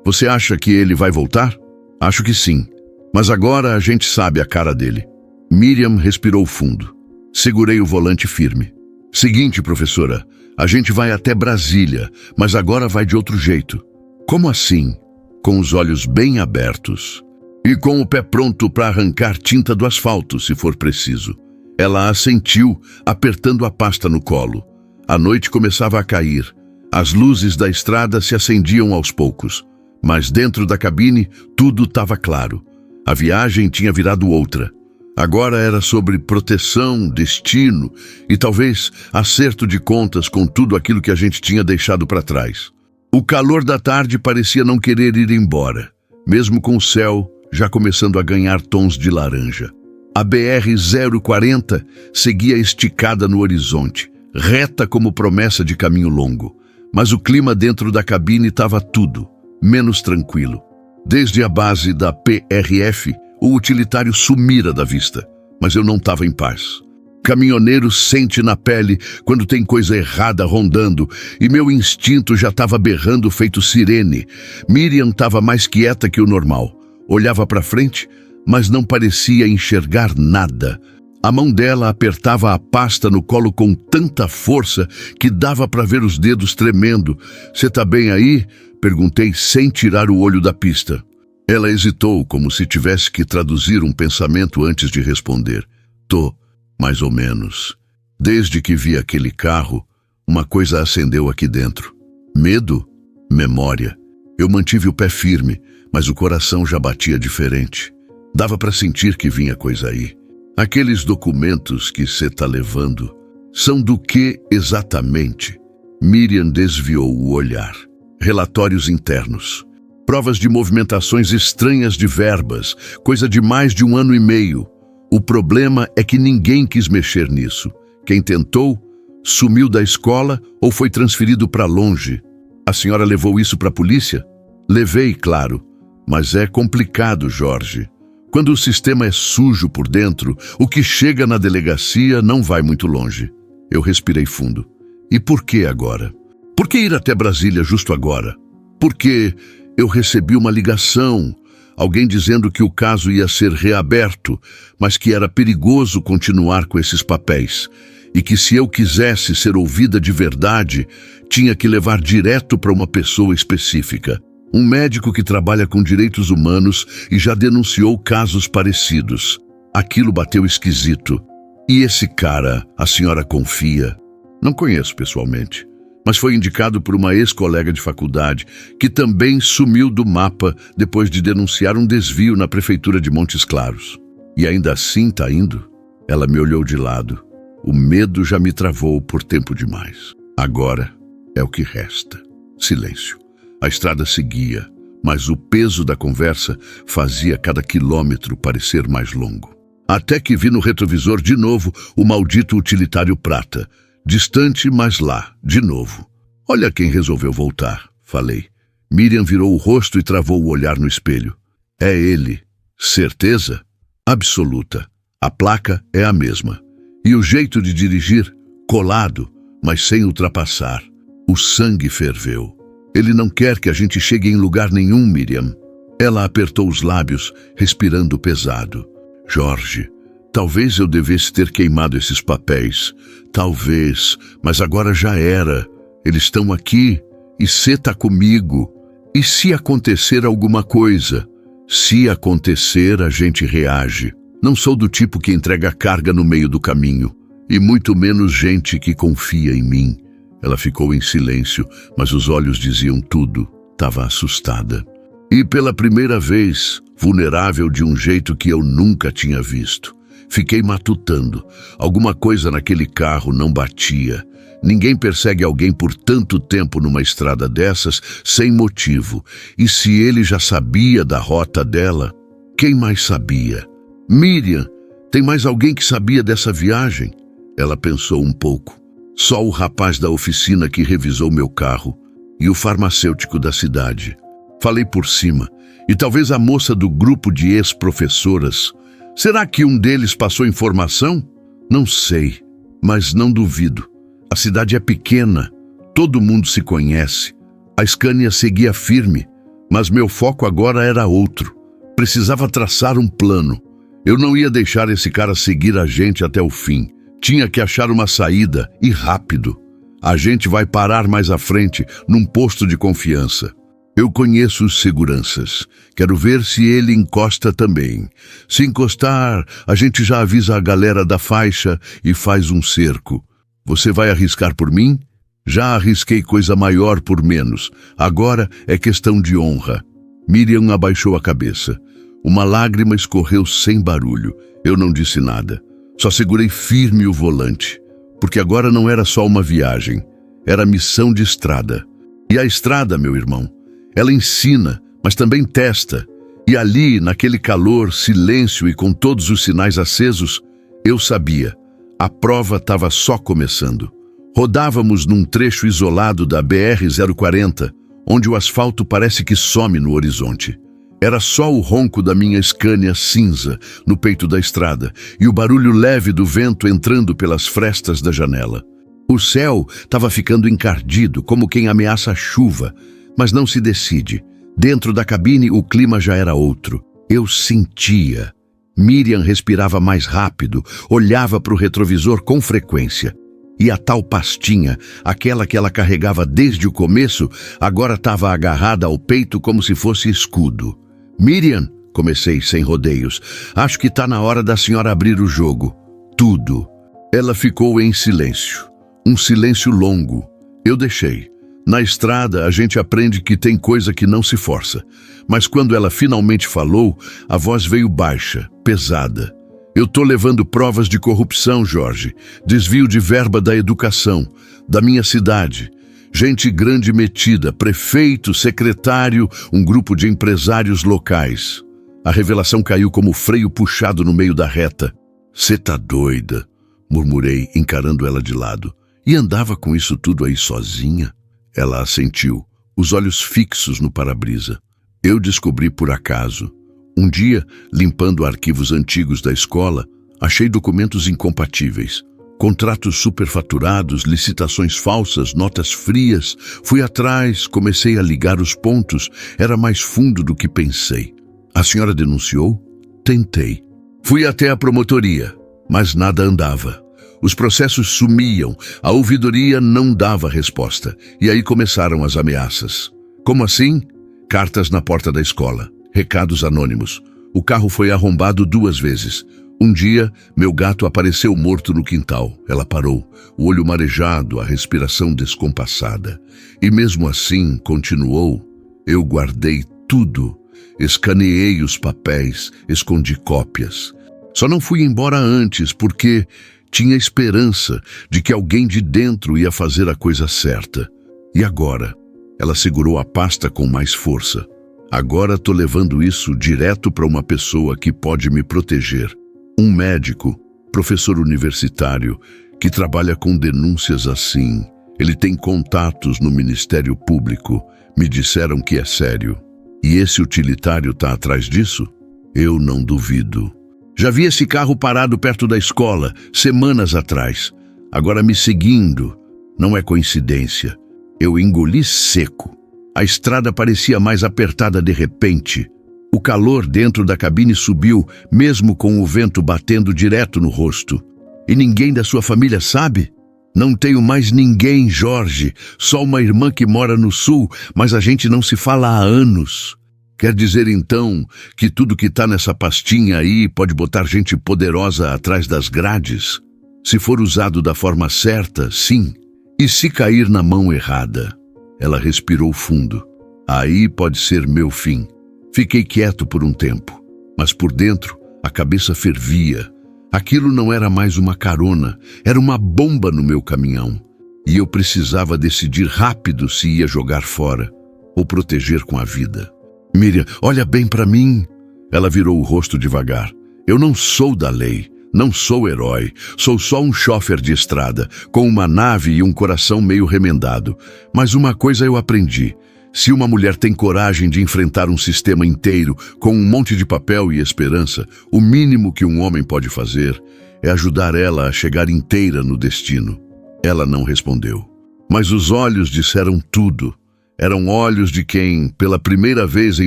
Você acha que ele vai voltar? Acho que sim. Mas agora a gente sabe a cara dele. Miriam respirou fundo. Segurei o volante firme. Seguinte, professora, a gente vai até Brasília, mas agora vai de outro jeito. Como assim? Com os olhos bem abertos. E com o pé pronto para arrancar tinta do asfalto, se for preciso. Ela assentiu, apertando a pasta no colo. A noite começava a cair. As luzes da estrada se acendiam aos poucos. Mas dentro da cabine, tudo estava claro. A viagem tinha virado outra. Agora era sobre proteção, destino e talvez acerto de contas com tudo aquilo que a gente tinha deixado para trás. O calor da tarde parecia não querer ir embora, mesmo com o céu já começando a ganhar tons de laranja. A BR-040 seguia esticada no horizonte, reta como promessa de caminho longo. Mas o clima dentro da cabine estava tudo menos tranquilo. Desde a base da PRF, o utilitário sumira da vista, mas eu não estava em paz. Caminhoneiro sente na pele quando tem coisa errada rondando, e meu instinto já estava berrando feito sirene. Miriam estava mais quieta que o normal. Olhava para frente, mas não parecia enxergar nada. A mão dela apertava a pasta no colo com tanta força que dava para ver os dedos tremendo. "Você tá bem aí?" Perguntei sem tirar o olho da pista. Ela hesitou, como se tivesse que traduzir um pensamento antes de responder. "Tô, mais ou menos. Desde que vi aquele carro, uma coisa acendeu aqui dentro. Medo? Memória. Eu mantive o pé firme, mas o coração já batia diferente. Dava para sentir que vinha coisa aí. Aqueles documentos que você tá levando são do que exatamente?" Miriam desviou o olhar. "Relatórios internos. Provas de movimentações estranhas de verbas, coisa de mais de 1 ano e meio. O problema é que ninguém quis mexer nisso. Quem tentou, sumiu da escola ou foi transferido para longe. A senhora levou isso para a polícia?" "Levei, claro. Mas é complicado, Jorge. Quando o sistema é sujo por dentro, o que chega na delegacia não vai muito longe." Eu respirei fundo. "E por que agora? Por que ir até Brasília justo agora?" "Porque eu recebi uma ligação, alguém dizendo que o caso ia ser reaberto, mas que era perigoso continuar com esses papéis, e que se eu quisesse ser ouvida de verdade, tinha que levar direto para uma pessoa específica. Um médico que trabalha com direitos humanos e já denunciou casos parecidos. Aquilo bateu esquisito. E esse cara, a senhora confia?" "Não conheço pessoalmente, mas foi indicado por uma ex-colega de faculdade que também sumiu do mapa depois de denunciar um desvio na prefeitura de Montes Claros. E ainda assim tá indo?" Ela me olhou de lado. O medo já me travou por tempo demais. Agora é o que resta. Silêncio. A estrada seguia, mas o peso da conversa fazia cada quilômetro parecer mais longo. Até que vi no retrovisor de novo o maldito utilitário prata. Distante, mas lá, de novo. "Olha quem resolveu voltar", falei. Miriam virou o rosto e travou o olhar no espelho. "É ele." "Certeza?" "Absoluta. A placa é a mesma. E o jeito de dirigir? Colado, mas sem ultrapassar." O sangue ferveu. "Ele não quer que a gente chegue em lugar nenhum, Miriam." Ela apertou os lábios, respirando pesado. "Jorge, talvez eu devesse ter queimado esses papéis. Talvez, mas agora já era. Eles estão aqui e cê tá comigo. E se acontecer alguma coisa? Se acontecer, a gente reage. Não sou do tipo que entrega carga no meio do caminho, e muito menos gente que confia em mim." Ela ficou em silêncio, mas os olhos diziam tudo. Estava assustada. E pela primeira vez, vulnerável de um jeito que eu nunca tinha visto. Fiquei matutando. Alguma coisa naquele carro não batia. Ninguém persegue alguém por tanto tempo numa estrada dessas sem motivo. E se ele já sabia da rota dela, quem mais sabia? "Miriam, tem mais alguém que sabia dessa viagem?" Ela pensou um pouco. "Só o rapaz da oficina que revisou meu carro e o farmacêutico da cidade." Falei por cima. "E talvez a moça do grupo de ex-professoras. Será que um deles passou informação?" "Não sei, mas não duvido. A cidade é pequena, todo mundo se conhece. A Scania seguia firme, mas meu foco agora era outro. Precisava traçar um plano. Eu não ia deixar esse cara seguir a gente até o fim. Tinha que achar uma saída, e rápido. A gente vai parar mais à frente, num posto de confiança. Eu conheço os seguranças. Quero ver se ele encosta também. Se encostar, a gente já avisa a galera da faixa e faz um cerco. Você vai arriscar por mim? Já arrisquei coisa maior por menos. Agora é questão de honra." Miriam abaixou a cabeça. Uma lágrima escorreu sem barulho. Eu não disse nada. Só segurei firme o volante. Porque agora não era só uma viagem. Era missão de estrada. E a estrada, meu irmão, ela ensina, mas também testa. E ali, naquele calor, silêncio e com todos os sinais acesos, eu sabia. A prova estava só começando. Rodávamos num trecho isolado da BR-040, onde o asfalto parece que some no horizonte. Era só o ronco da minha Scania cinza no peito da estrada e o barulho leve do vento entrando pelas frestas da janela. O céu estava ficando encardido, como quem ameaça a chuva, mas não se decide. Dentro da cabine o clima já era outro. Eu sentia. Miriam respirava mais rápido, olhava para o retrovisor com frequência. E a tal pastinha, aquela que ela carregava desde o começo, agora estava agarrada ao peito como se fosse escudo. Miriam, comecei sem rodeios, acho que está na hora da senhora abrir o jogo. Tudo. Ela ficou em silêncio. Um silêncio longo. Eu deixei. Na estrada, a gente aprende que tem coisa que não se força. Mas quando ela finalmente falou, a voz veio baixa, pesada. Eu tô levando provas de corrupção, Jorge. Desvio de verba da educação, da minha cidade. Gente grande metida, prefeito, secretário, um grupo de empresários locais. A revelação caiu como freio puxado no meio da reta. Cê tá doida, murmurei, encarando ela de lado. E andava com isso tudo aí sozinha? Ela assentiu, os olhos fixos no para-brisa. Eu descobri por acaso. Um dia, limpando arquivos antigos da escola, achei documentos incompatíveis. Contratos superfaturados, licitações falsas, notas frias. Fui atrás, comecei a ligar os pontos. Era mais fundo do que pensei. A senhora denunciou? Tentei. Fui até a promotoria, mas nada andava. Os processos sumiam, a ouvidoria não dava resposta. E aí começaram as ameaças. Como assim? Cartas na porta da escola. Recados anônimos. O carro foi arrombado 2 vezes. Um dia, meu gato apareceu morto no quintal. Ela parou, o olho marejado, a respiração descompassada. E mesmo assim, continuou. Eu guardei tudo. Escaneei os papéis, escondi cópias. Só não fui embora antes, porque tinha esperança de que alguém de dentro ia fazer a coisa certa. E agora? Ela segurou a pasta com mais força. Agora tô levando isso direto para uma pessoa que pode me proteger. Um médico, professor universitário, que trabalha com denúncias assim. Ele tem contatos no Ministério Público. Me disseram que é sério. E esse utilitário tá atrás disso? Eu não duvido. Já vi esse carro parado perto da escola, semanas atrás. Agora me seguindo. Não é coincidência. Eu engoli seco. A estrada parecia mais apertada de repente. O calor dentro da cabine subiu, mesmo com o vento batendo direto no rosto. E ninguém da sua família sabe? Não tenho mais ninguém, Jorge. Só uma irmã que mora no sul, mas a gente não se fala há anos. Quer dizer, então, que tudo que tá nessa pastinha aí pode botar gente poderosa atrás das grades? Se for usado da forma certa, sim. E se cair na mão errada? Ela respirou fundo. Aí pode ser meu fim. Fiquei quieto por um tempo, mas por dentro a cabeça fervia. Aquilo não era mais uma carona, era uma bomba no meu caminhão. E eu precisava decidir rápido se ia jogar fora ou proteger com a vida. Miriam, olha bem para mim. Ela virou o rosto devagar. Eu não sou da lei, não sou herói. Sou só um chofer de estrada, com uma nave e um coração meio remendado. Mas uma coisa eu aprendi. Se uma mulher tem coragem de enfrentar um sistema inteiro com um monte de papel e esperança, o mínimo que um homem pode fazer é ajudar ela a chegar inteira no destino. Ela não respondeu. Mas os olhos disseram tudo. Eram olhos de quem, pela primeira vez em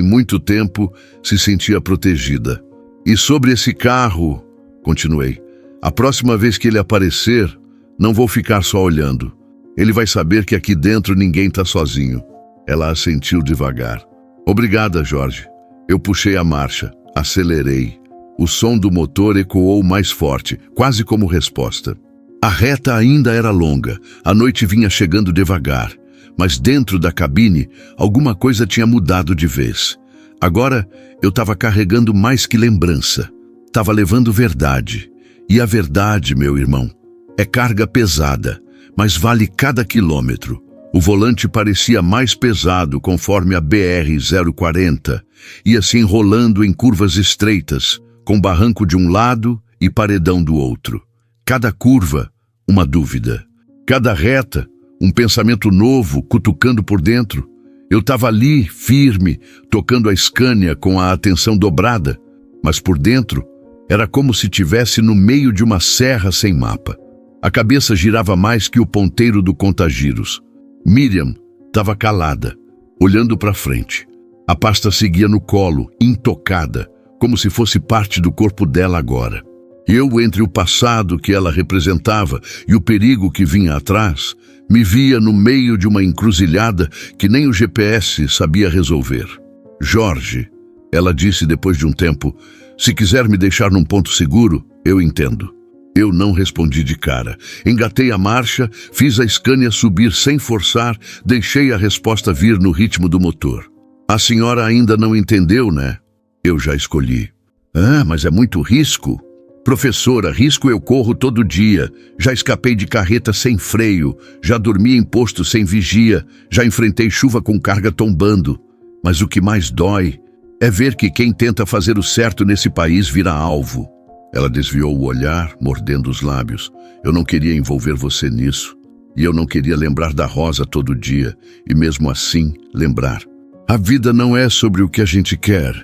muito tempo, se sentia protegida. E sobre esse carro, continuei, a próxima vez que ele aparecer, não vou ficar só olhando. Ele vai saber que aqui dentro ninguém está sozinho. Ela assentiu devagar. Obrigada, Jorge. Eu puxei a marcha, acelerei. O som do motor ecoou mais forte, quase como resposta. A reta ainda era longa, a noite vinha chegando devagar. Mas dentro da cabine, alguma coisa tinha mudado de vez. Agora eu estava carregando mais que lembrança. Estava levando verdade. E a verdade, meu irmão, é carga pesada, mas vale cada quilômetro. O volante parecia mais pesado conforme a BR-040 ia se enrolando em curvas estreitas, com barranco de um lado e paredão do outro. Cada curva, uma dúvida. Cada reta, um pensamento novo cutucando por dentro. Eu estava ali, firme, tocando a Scania com a atenção dobrada, mas por dentro era como se tivesse no meio de uma serra sem mapa. A cabeça girava mais que o ponteiro do contagiros. Miriam estava calada, olhando para frente. A pasta seguia no colo, intocada, como se fosse parte do corpo dela agora. Eu, entre o passado que ela representava e o perigo que vinha atrás, me via no meio de uma encruzilhada que nem o GPS sabia resolver. Jorge, ela disse depois de um tempo, se quiser me deixar num ponto seguro, eu entendo. Eu não respondi de cara. Engatei a marcha, fiz a Scania subir sem forçar, deixei a resposta vir no ritmo do motor. A senhora ainda não entendeu, né? Eu já escolhi. Ah, mas é muito risco. Professora, risco eu corro todo dia. Já escapei de carreta sem freio, já dormi em posto sem vigia, já enfrentei chuva com carga tombando. Mas o que mais dói é ver que quem tenta fazer o certo nesse país vira alvo. Ela desviou o olhar, mordendo os lábios. Eu não queria envolver você nisso. E eu não queria lembrar da Rosa todo dia. E mesmo assim, lembrar. A vida não é sobre o que a gente quer.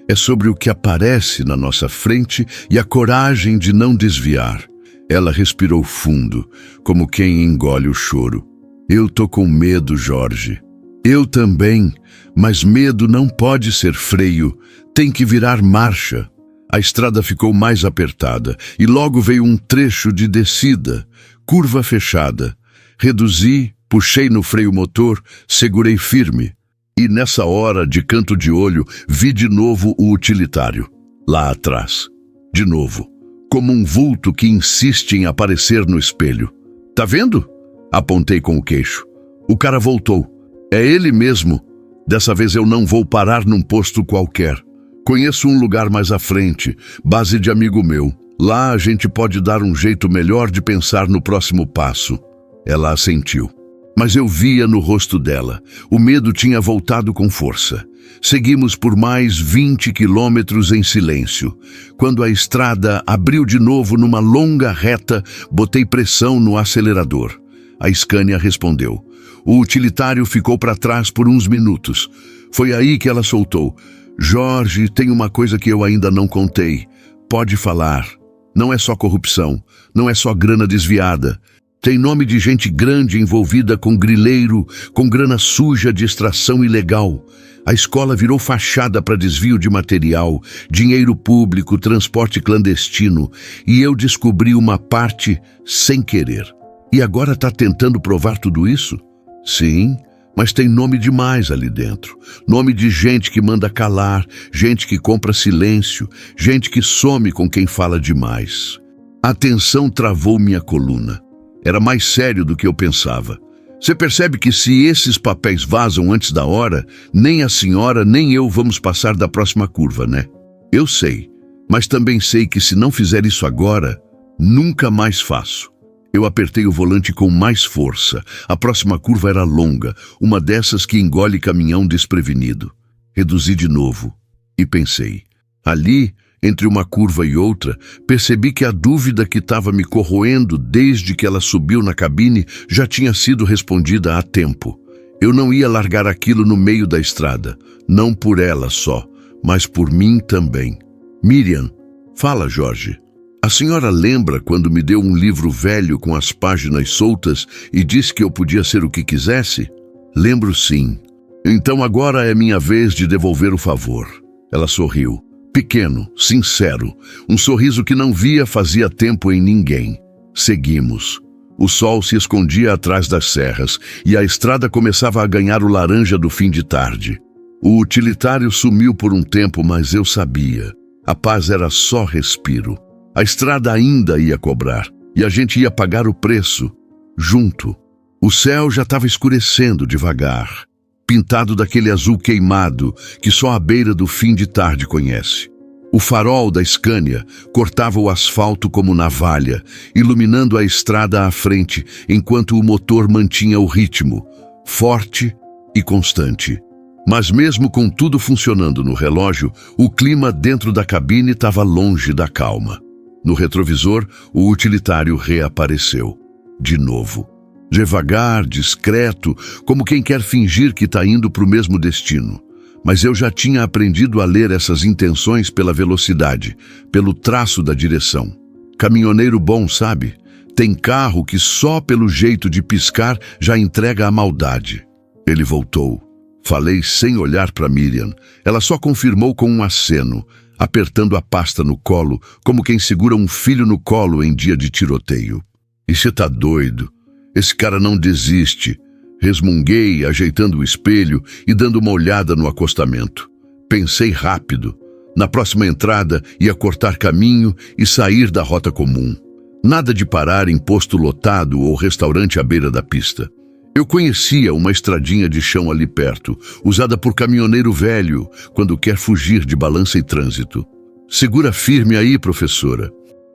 É sobre o que aparece na nossa frente e a coragem de não desviar. Ela respirou fundo, como quem engole o choro. Eu tô com medo, Jorge. Eu também. Mas medo não pode ser freio. Tem que virar marcha. A estrada ficou mais apertada e logo veio um trecho de descida, curva fechada. Reduzi, puxei no freio motor, segurei firme. E nessa hora, de canto de olho, vi de novo o utilitário, lá atrás. De novo, como um vulto que insiste em aparecer no espelho. Tá vendo? Apontei com o queixo. O cara voltou. É ele mesmo. Dessa vez eu não vou parar num posto qualquer. Conheço um lugar mais à frente, base de amigo meu. Lá a gente pode dar um jeito melhor de pensar no próximo passo. Ela assentiu. Mas eu via no rosto dela. O medo tinha voltado com força. Seguimos por mais 20 quilômetros em silêncio. Quando a estrada abriu de novo numa longa reta, botei pressão no acelerador. A Scania respondeu. O utilitário ficou para trás por uns minutos. Foi aí que ela soltou. Jorge, tem uma coisa que eu ainda não contei. Pode falar. Não é só corrupção, não é só grana desviada. Tem nome de gente grande envolvida com grileiro, com grana suja de extração ilegal. A escola virou fachada para desvio de material, dinheiro público, transporte clandestino. E eu descobri uma parte sem querer. E agora está tentando provar tudo isso? Sim. Mas tem nome demais ali dentro. Nome de gente que manda calar, gente que compra silêncio, gente que some com quem fala demais. A tensão travou minha coluna. Era mais sério do que eu pensava. Você percebe que se esses papéis vazam antes da hora, nem a senhora nem eu vamos passar da próxima curva, né? Eu sei, mas também sei que se não fizer isso agora, nunca mais faço. Eu apertei o volante com mais força. A próxima curva era longa, uma dessas que engole caminhão desprevenido. Reduzi de novo e pensei. Ali, entre uma curva e outra, percebi que a dúvida que estava me corroendo desde que ela subiu na cabine já tinha sido respondida há tempo. Eu não ia largar aquilo no meio da estrada, não por ela só, mas por mim também. Miriam, fala, Jorge. A senhora lembra quando me deu um livro velho com as páginas soltas e disse que eu podia ser o que quisesse? Lembro sim. Então agora é minha vez de devolver o favor. Ela sorriu. Pequeno, sincero, um sorriso que não via fazia tempo em ninguém. Seguimos. O sol se escondia atrás das serras e a estrada começava a ganhar o laranja do fim de tarde. O utilitário sumiu por um tempo, mas eu sabia. A paz era só respiro. A estrada ainda ia cobrar, e a gente ia pagar o preço, junto. O céu já estava escurecendo devagar. pintado daquele azul queimado que só a beira do fim de tarde conhece. O farol da Scania cortava o asfalto como navalha, iluminando a estrada à frente, enquanto o motor mantinha o ritmo, forte e constante. Mas mesmo com tudo funcionando no relógio, o clima dentro da cabine estava longe da calma. No retrovisor, o utilitário reapareceu. De novo. Devagar, discreto, como quem quer fingir que está indo para o mesmo destino. Mas eu já tinha aprendido a ler essas intenções pela velocidade, pelo traço da direção. Caminhoneiro bom, sabe? Tem carro que só pelo jeito de piscar já entrega a maldade. Ele voltou. Falei sem olhar para Miriam. Ela só confirmou com um aceno, apertando a pasta no colo, como quem segura um filho no colo em dia de tiroteio. E você tá doido? Esse cara não desiste. Resmunguei, ajeitando o espelho e dando uma olhada no acostamento. Pensei rápido. Na próxima entrada, ia cortar caminho e sair da rota comum. Nada de parar em posto lotado ou restaurante à beira da pista. Eu conhecia uma estradinha de chão ali perto, usada por caminhoneiro velho quando quer fugir de balança e trânsito. Segura firme aí, professora.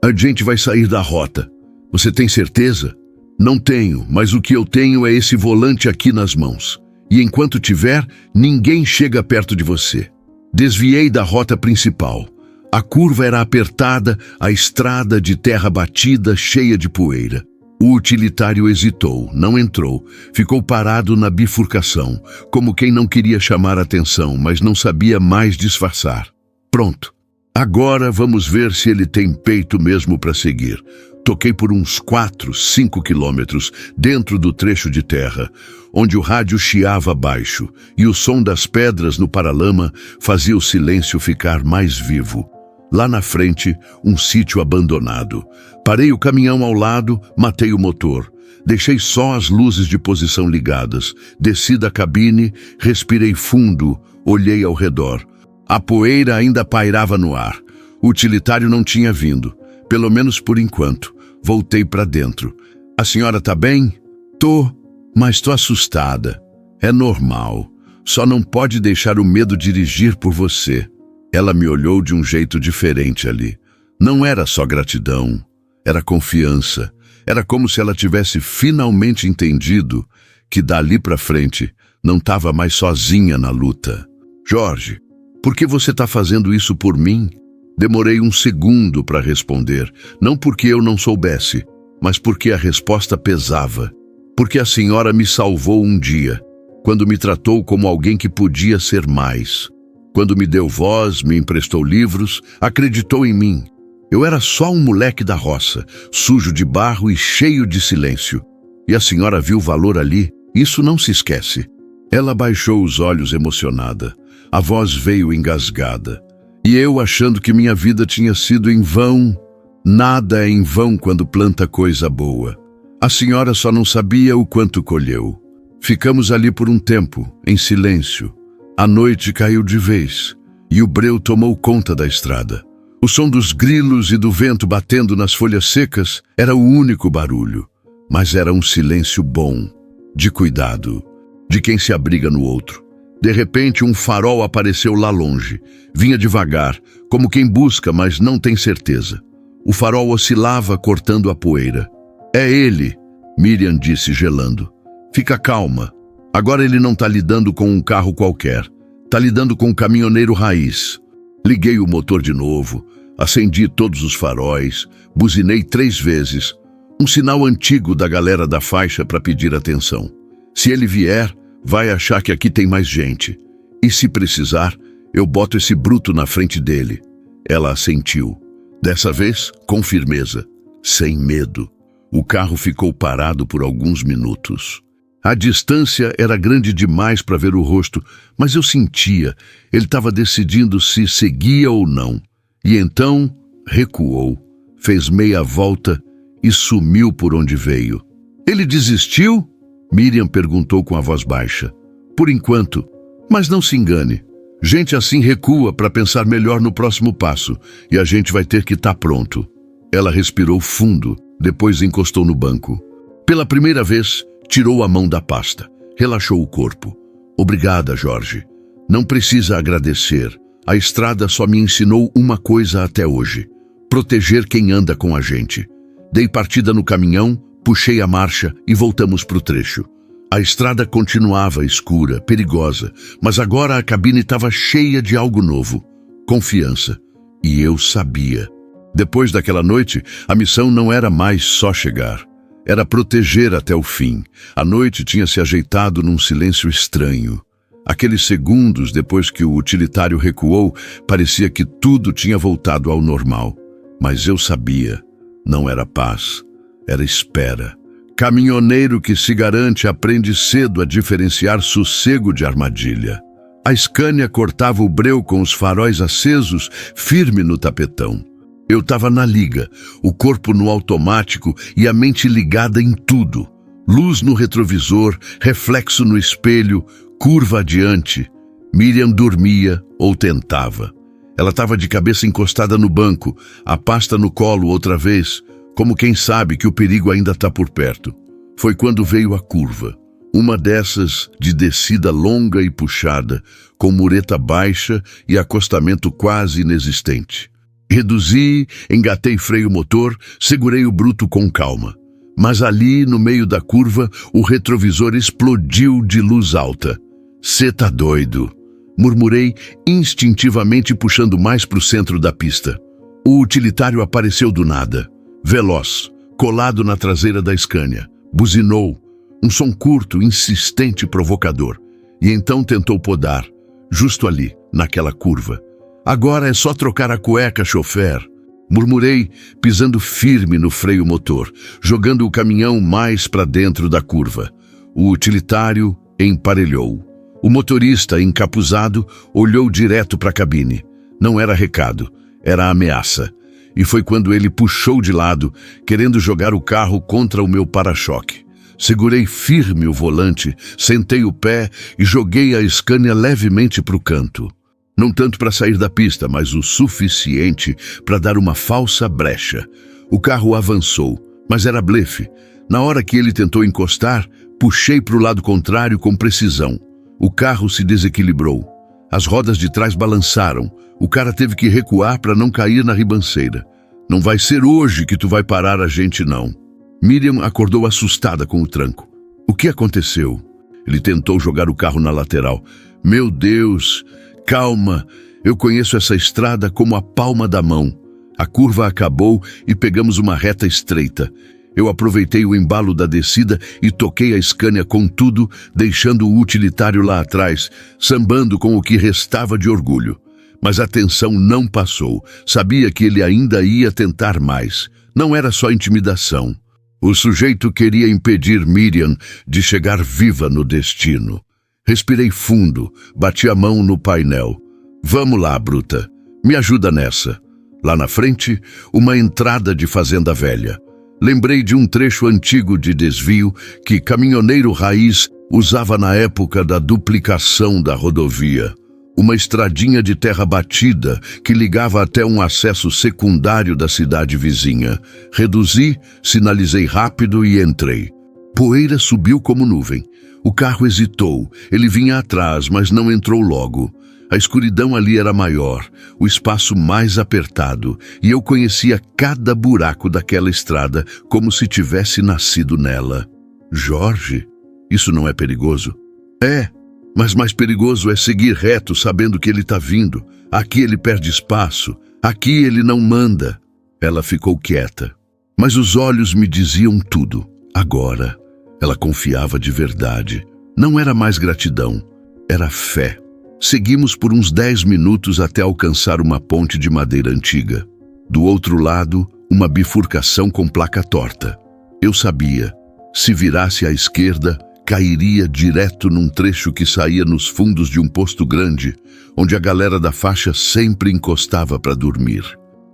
A gente vai sair da rota. Você tem certeza? Não tenho, mas o que eu tenho é esse volante aqui nas mãos. E enquanto tiver, ninguém chega perto de você. Desviei da rota principal. A curva era apertada, a estrada de terra batida, cheia de poeira. O utilitário hesitou, não entrou, ficou parado na bifurcação, como quem não queria chamar atenção, mas não sabia mais disfarçar. Pronto. Agora vamos ver se ele tem peito mesmo para seguir. Toquei por uns 4, 5 quilômetros dentro do trecho de terra, onde o rádio chiava baixo e o som das pedras no paralama fazia o silêncio ficar mais vivo. Lá na frente, um sítio abandonado. Parei o caminhão ao lado, matei o motor. Deixei só as luzes de posição ligadas. Desci da cabine, respirei fundo, olhei ao redor. A poeira ainda pairava no ar. O utilitário não tinha vindo, pelo menos por enquanto. Voltei para dentro. A senhora tá bem? Tô, mas tô assustada. É normal. Só não pode deixar o medo dirigir por você. Ela me olhou de um jeito diferente ali. Não era só gratidão, era confiança. Era como se ela tivesse finalmente entendido que dali para frente não estava mais sozinha na luta. Jorge, por que você está fazendo isso por mim? Demorei um segundo para responder, não porque eu não soubesse, mas porque a resposta pesava. Porque a senhora me salvou um dia, quando me tratou como alguém que podia ser mais. Quando me deu voz, me emprestou livros, acreditou em mim. Eu era só um moleque da roça, sujo de barro e cheio de silêncio. E a senhora viu valor ali, isso não se esquece. Ela baixou os olhos emocionada. A voz veio engasgada. E eu achando que minha vida tinha sido em vão. Nada é em vão quando planta coisa boa. A senhora só não sabia o quanto colheu. Ficamos ali por um tempo, em silêncio. A noite caiu de vez, e o breu tomou conta da estrada. O som dos grilos e do vento batendo nas folhas secas era o único barulho, mas era um silêncio bom, de cuidado, de quem se abriga no outro. De repente, um farol apareceu lá longe. Vinha devagar, como quem busca, mas não tem certeza. O farol oscilava, cortando a poeira. É ele, Miriam disse, gelando. Fica calma. Agora ele não está lidando com um carro qualquer. Está lidando com um caminhoneiro raiz. Liguei o motor de novo, acendi todos os faróis, buzinei 3 vezes. Um sinal antigo da galera da faixa para pedir atenção. Se ele vier, vai achar que aqui tem mais gente. E se precisar, eu boto esse bruto na frente dele. Ela assentiu. Dessa vez, com firmeza, sem medo. O carro ficou parado por alguns minutos. A distância era grande demais para ver o rosto, mas eu sentia. Ele estava decidindo se seguia ou não. E então recuou, fez meia volta e sumiu por onde veio. Ele desistiu? Miriam perguntou com a voz baixa. Por enquanto, mas não se engane. Gente assim recua para pensar melhor no próximo passo, e a gente vai ter que estar pronto. Ela respirou fundo, depois encostou no banco. Pela primeira vez, tirou a mão da pasta, relaxou o corpo. Obrigada, Jorge. Não precisa agradecer. A estrada só me ensinou uma coisa até hoje: proteger quem anda com a gente. Dei partida no caminhão, puxei a marcha e voltamos pro trecho. A estrada continuava escura, perigosa, mas agora a cabine estava cheia de algo novo: confiança. E eu sabia. Depois daquela noite, a missão não era mais só chegar. Era proteger até o fim. A noite tinha se ajeitado num silêncio estranho. Aqueles segundos depois que o utilitário recuou, parecia que tudo tinha voltado ao normal. Mas eu sabia. Não era paz. Era espera. Caminhoneiro que se garante aprende cedo a diferenciar sossego de armadilha. A Scania cortava o breu com os faróis acesos, firme no tapetão. Eu estava na liga, o corpo no automático e a mente ligada em tudo. Luz no retrovisor, reflexo no espelho, curva adiante. Miriam dormia ou tentava. Ela estava de cabeça encostada no banco, a pasta no colo outra vez, como quem sabe que o perigo ainda está por perto. Foi quando veio a curva. Uma dessas de descida longa e puxada, com mureta baixa e acostamento quase inexistente. Reduzi, engatei freio motor, segurei o bruto com calma. Mas ali, no meio da curva, o retrovisor explodiu de luz alta. "Cê tá doido", murmurei, instintivamente puxando mais pro centro da pista. O utilitário apareceu do nada, veloz, colado na traseira da Scania. Buzinou, um som curto, insistente e provocador. E então tentou podar, justo ali, naquela curva. "Agora é só trocar a cueca, chofer", murmurei, pisando firme no freio motor, jogando o caminhão mais para dentro da curva. O utilitário emparelhou. O motorista, encapuzado, olhou direto para a cabine. Não era recado, era ameaça. E foi quando ele puxou de lado, querendo jogar o carro contra o meu para-choque. Segurei firme o volante, sentei o pé e joguei a Scania levemente para o canto. Não tanto para sair da pista, mas o suficiente para dar uma falsa brecha. O carro avançou, mas era blefe. Na hora que ele tentou encostar, puxei para o lado contrário com precisão. O carro se desequilibrou. As rodas de trás balançaram. O cara teve que recuar para não cair na ribanceira. "Não vai ser hoje que tu vai parar a gente, não." Miriam acordou assustada com o tranco. "O que aconteceu?" Ele tentou jogar o carro na lateral. "Meu Deus! Calma, eu conheço essa estrada como a palma da mão." A curva acabou e pegamos uma reta estreita. Eu aproveitei o embalo da descida e toquei a Scania com tudo, deixando o utilitário lá atrás, sambando com o que restava de orgulho. Mas a tensão não passou. Sabia que ele ainda ia tentar mais. Não era só intimidação. O sujeito queria impedir Miriam de chegar viva no destino. Respirei fundo, bati a mão no painel. "Vamos lá, bruta. Me ajuda nessa." Lá na frente, uma entrada de fazenda velha. Lembrei de um trecho antigo de desvio que caminhoneiro raiz usava na época da duplicação da rodovia. Uma estradinha de terra batida que ligava até um acesso secundário da cidade vizinha. Reduzi, sinalizei rápido e entrei. Poeira subiu como nuvem. O carro hesitou. Ele vinha atrás, mas não entrou logo. A escuridão ali era maior, o espaço mais apertado, e eu conhecia cada buraco daquela estrada como se tivesse nascido nela. "Jorge, isso não é perigoso?" "É, mas mais perigoso é seguir reto sabendo que ele está vindo. Aqui ele perde espaço, aqui ele não manda." Ela ficou quieta, mas os olhos me diziam tudo. Agora, ela confiava de verdade. Não era mais gratidão, era fé. Seguimos por uns 10 minutos até alcançar uma ponte de madeira antiga. Do outro lado, uma bifurcação com placa torta. Eu sabia, se virasse à esquerda, cairia direto num trecho que saía nos fundos de um posto grande, onde a galera da faixa sempre encostava para dormir.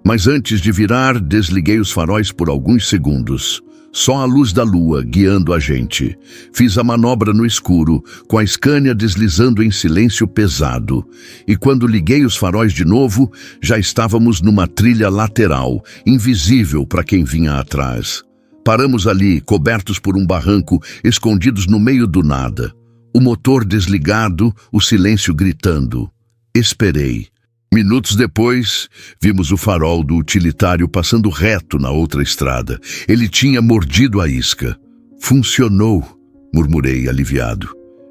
Mas antes de virar, desliguei os faróis por alguns segundos. Só a luz da lua guiando a gente. Fiz a manobra no escuro, com a Scania deslizando em silêncio pesado. E quando liguei os faróis de novo, já estávamos numa trilha lateral, invisível para quem vinha atrás. Paramos ali, cobertos por um barranco, escondidos no meio do nada. O motor desligado, o silêncio gritando. Esperei. Minutos depois, vimos o farol do utilitário passando reto na outra estrada. Ele tinha mordido a isca. Funcionou, murmurei aliviado.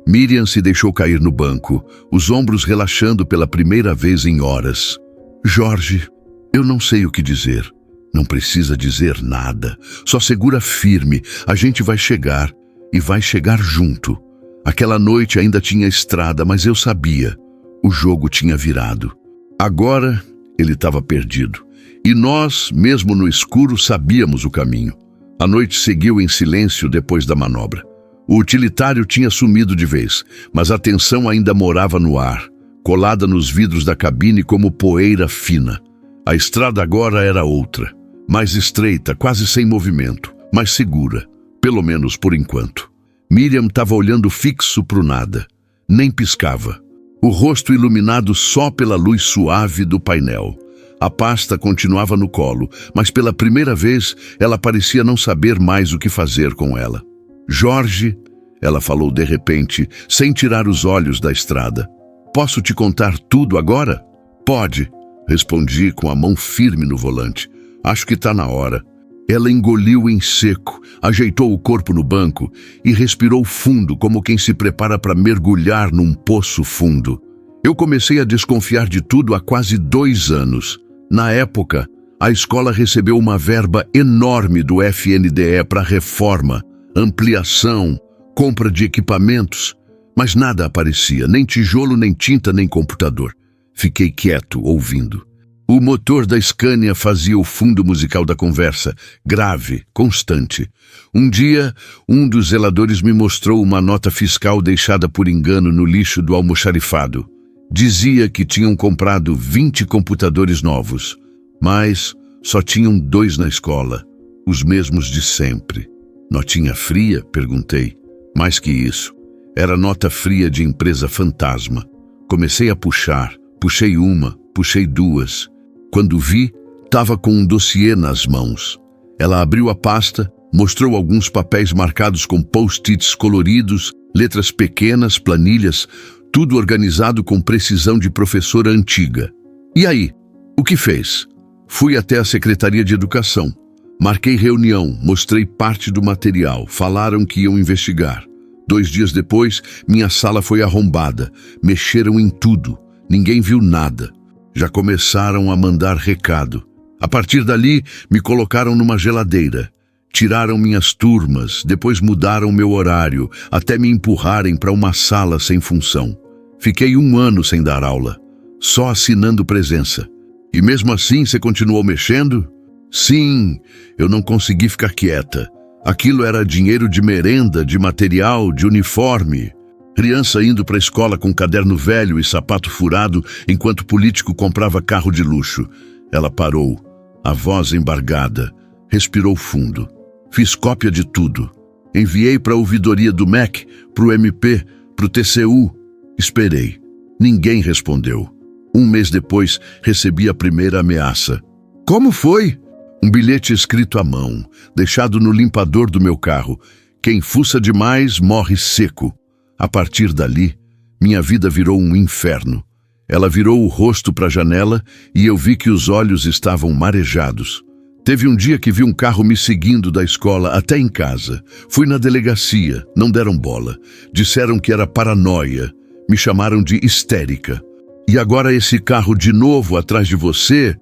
Miriam se deixou cair no banco, os ombros relaxando pela primeira vez em horas. Jorge, eu não sei o que dizer. Não precisa dizer nada. Só segura firme. A gente vai chegar. E vai chegar junto. Aquela noite ainda tinha estrada, mas eu sabia. O jogo tinha virado. Agora ele estava perdido. E nós, mesmo no escuro, sabíamos o caminho. A noite seguiu em silêncio depois da manobra. O utilitário tinha sumido de vez, mas a tensão ainda morava no ar, colada nos vidros da cabine como poeira fina. A estrada agora era outra, mais estreita, quase sem movimento, mas segura, pelo menos por enquanto. Miriam estava olhando fixo para o nada, nem piscava. O rosto iluminado só pela luz suave do painel. A pasta continuava no colo, mas pela primeira vez ela parecia não saber mais o que fazer com ela. Jorge, ela falou de repente, sem tirar os olhos da estrada. Posso te contar tudo agora? Pode, respondi com a mão firme no volante. Acho que está na hora. Ela engoliu em seco, ajeitou o corpo no banco e respirou fundo, como quem se prepara para mergulhar num poço fundo. Eu comecei a desconfiar de tudo há quase 2 anos. Na época, a escola recebeu uma verba enorme do FNDE para reforma, ampliação, compra de equipamentos, mas nada aparecia, nem tijolo, nem tinta, nem computador. Fiquei quieto, ouvindo. O motor da Scania fazia o fundo musical da conversa, grave, constante. Um dia, um dos zeladores me mostrou uma nota fiscal deixada por engano no lixo do almoxarifado. Dizia que tinham comprado 20 computadores novos, mas só tinham 2 na escola, os mesmos de sempre. Notinha fria? Perguntei. Mais que isso. Era nota fria de empresa fantasma. Comecei a puxar. Puxei uma, puxei 2. Quando vi, estava com um dossiê nas mãos. Ela abriu a pasta, mostrou alguns papéis marcados com post-its coloridos, letras pequenas, planilhas, tudo organizado com precisão de professora antiga. E aí? O que fez? Fui até a Secretaria de Educação. Marquei reunião, mostrei parte do material, falaram que iam investigar. 2 dias depois, minha sala foi arrombada. Mexeram em tudo. Ninguém viu nada. Já começaram a mandar recado. A partir dali, me colocaram numa geladeira. Tiraram minhas turmas, depois mudaram meu horário, até me empurrarem para uma sala sem função. Fiquei 1 ano sem dar aula, só assinando presença. E mesmo assim, você continuou mexendo? Sim, eu não consegui ficar quieta. Aquilo era dinheiro de merenda, de material, de uniforme. Criança indo para a escola com caderno velho e sapato furado, enquanto político comprava carro de luxo. Ela parou, a voz embargada, respirou fundo. Fiz cópia de tudo. Enviei para a ouvidoria do MEC, para o MP, para o TCU. Esperei. Ninguém respondeu. 1 mês depois, recebi a primeira ameaça. Como foi? Um bilhete escrito à mão, deixado no limpador do meu carro. Quem fuça demais morre seco. A partir dali, minha vida virou um inferno. Ela virou o rosto para a janela e eu vi que os olhos estavam marejados. Teve um dia que vi um carro me seguindo da escola até em casa. Fui na delegacia, não deram bola. Disseram que era paranoia. Me chamaram de histérica. E agora esse carro de novo atrás de você?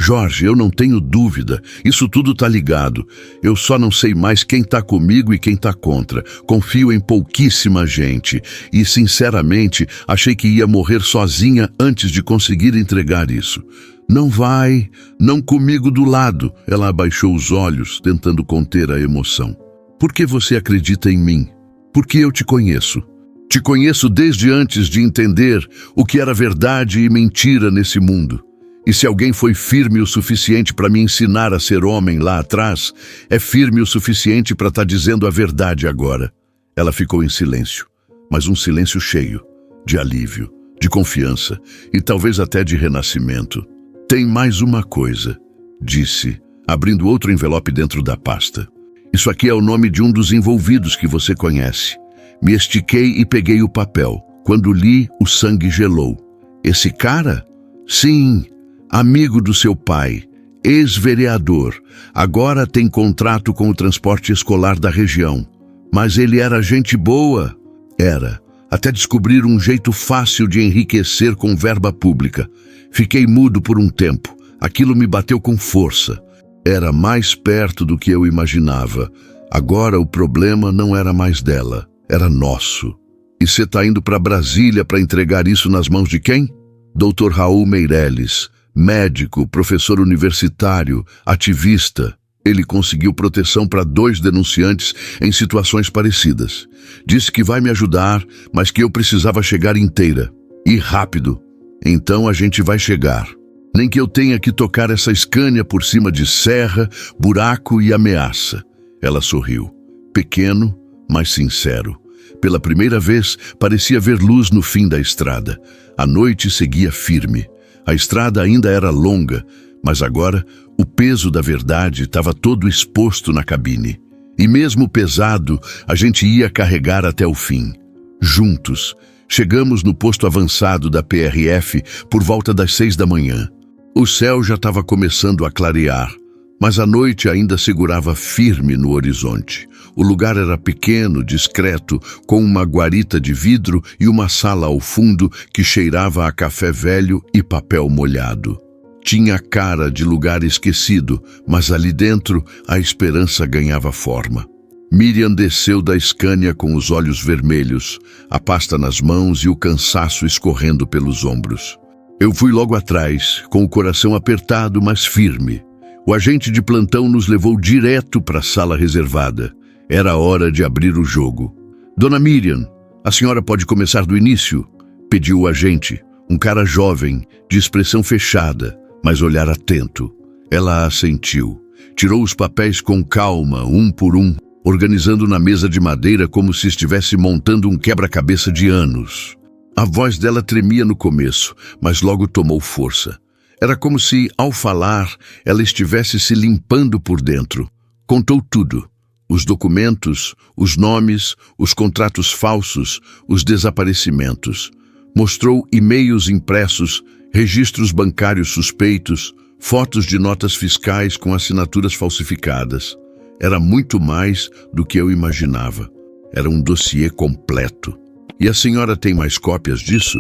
Jorge, eu não tenho dúvida, isso tudo tá ligado. Eu só não sei mais quem tá comigo e quem tá contra. Confio em pouquíssima gente e, sinceramente, achei que ia morrer sozinha antes de conseguir entregar isso. Não vai, não comigo do lado. Ela abaixou os olhos, tentando conter a emoção. Por que você acredita em mim? Porque eu te conheço. Te conheço desde antes de entender o que era verdade e mentira nesse mundo. E se alguém foi firme o suficiente para me ensinar a ser homem lá atrás, é firme o suficiente para estar dizendo a verdade agora. Ela ficou em silêncio, mas um silêncio cheio, de alívio, de confiança e talvez até de renascimento. Tem mais uma coisa, disse, abrindo outro envelope dentro da pasta. Isso aqui é o nome de um dos envolvidos que você conhece. Me estiquei e peguei o papel. Quando li, o sangue gelou. Esse cara? Sim, amigo do seu pai, ex-vereador. Agora tem contrato com o transporte escolar da região. Mas ele era gente boa. Era, até descobrir um jeito fácil de enriquecer com verba pública. Fiquei mudo por um tempo. Aquilo me bateu com força. Era mais perto do que eu imaginava. Agora o problema não era mais dela, era nosso. E você está indo para Brasília para entregar isso nas mãos de quem? Dr. Raul Meirelles, médico, professor universitário, ativista. Ele conseguiu proteção para 2 denunciantes em situações parecidas. Disse que vai me ajudar, mas que eu precisava chegar inteira. E rápido. Então a gente vai chegar. Nem que eu tenha que tocar essa Scania por cima de serra, buraco e ameaça. Ela sorriu. Pequeno, mas sincero. Pela primeira vez, parecia ver luz no fim da estrada. A noite seguia firme. A estrada ainda era longa, mas agora o peso da verdade estava todo exposto na cabine. E mesmo pesado, a gente ia carregar até o fim. Juntos, chegamos no posto avançado da PRF por volta das 6 da manhã. O céu já estava começando a clarear, mas a noite ainda segurava firme no horizonte. O lugar era pequeno, discreto, com uma guarita de vidro e uma sala ao fundo que cheirava a café velho e papel molhado. Tinha cara de lugar esquecido, mas ali dentro a esperança ganhava forma. Miriam desceu da Scania com os olhos vermelhos, a pasta nas mãos e o cansaço escorrendo pelos ombros. Eu fui logo atrás, com o coração apertado, mas firme. O agente de plantão nos levou direto para a sala reservada. Era hora de abrir o jogo. Dona Miriam, a senhora pode começar do início? Pediu o agente, um cara jovem, de expressão fechada, mas olhar atento. Ela assentiu. Tirou os papéis com calma, um por um, organizando na mesa de madeira como se estivesse montando um quebra-cabeça de anos. A voz dela tremia no começo, mas logo tomou força. Era como se, ao falar, ela estivesse se limpando por dentro. Contou tudo. Os documentos, os nomes, os contratos falsos, os desaparecimentos. Mostrou e-mails impressos, registros bancários suspeitos, fotos de notas fiscais com assinaturas falsificadas. Era muito mais do que eu imaginava. Era um dossiê completo. E a senhora tem mais cópias disso?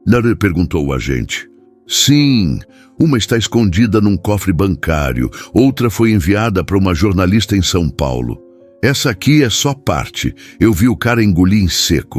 Larry perguntou o agente. Sim, uma está escondida num cofre bancário, outra foi enviada para uma jornalista em São Paulo. Essa aqui é só parte. Eu vi o cara engolir em seco.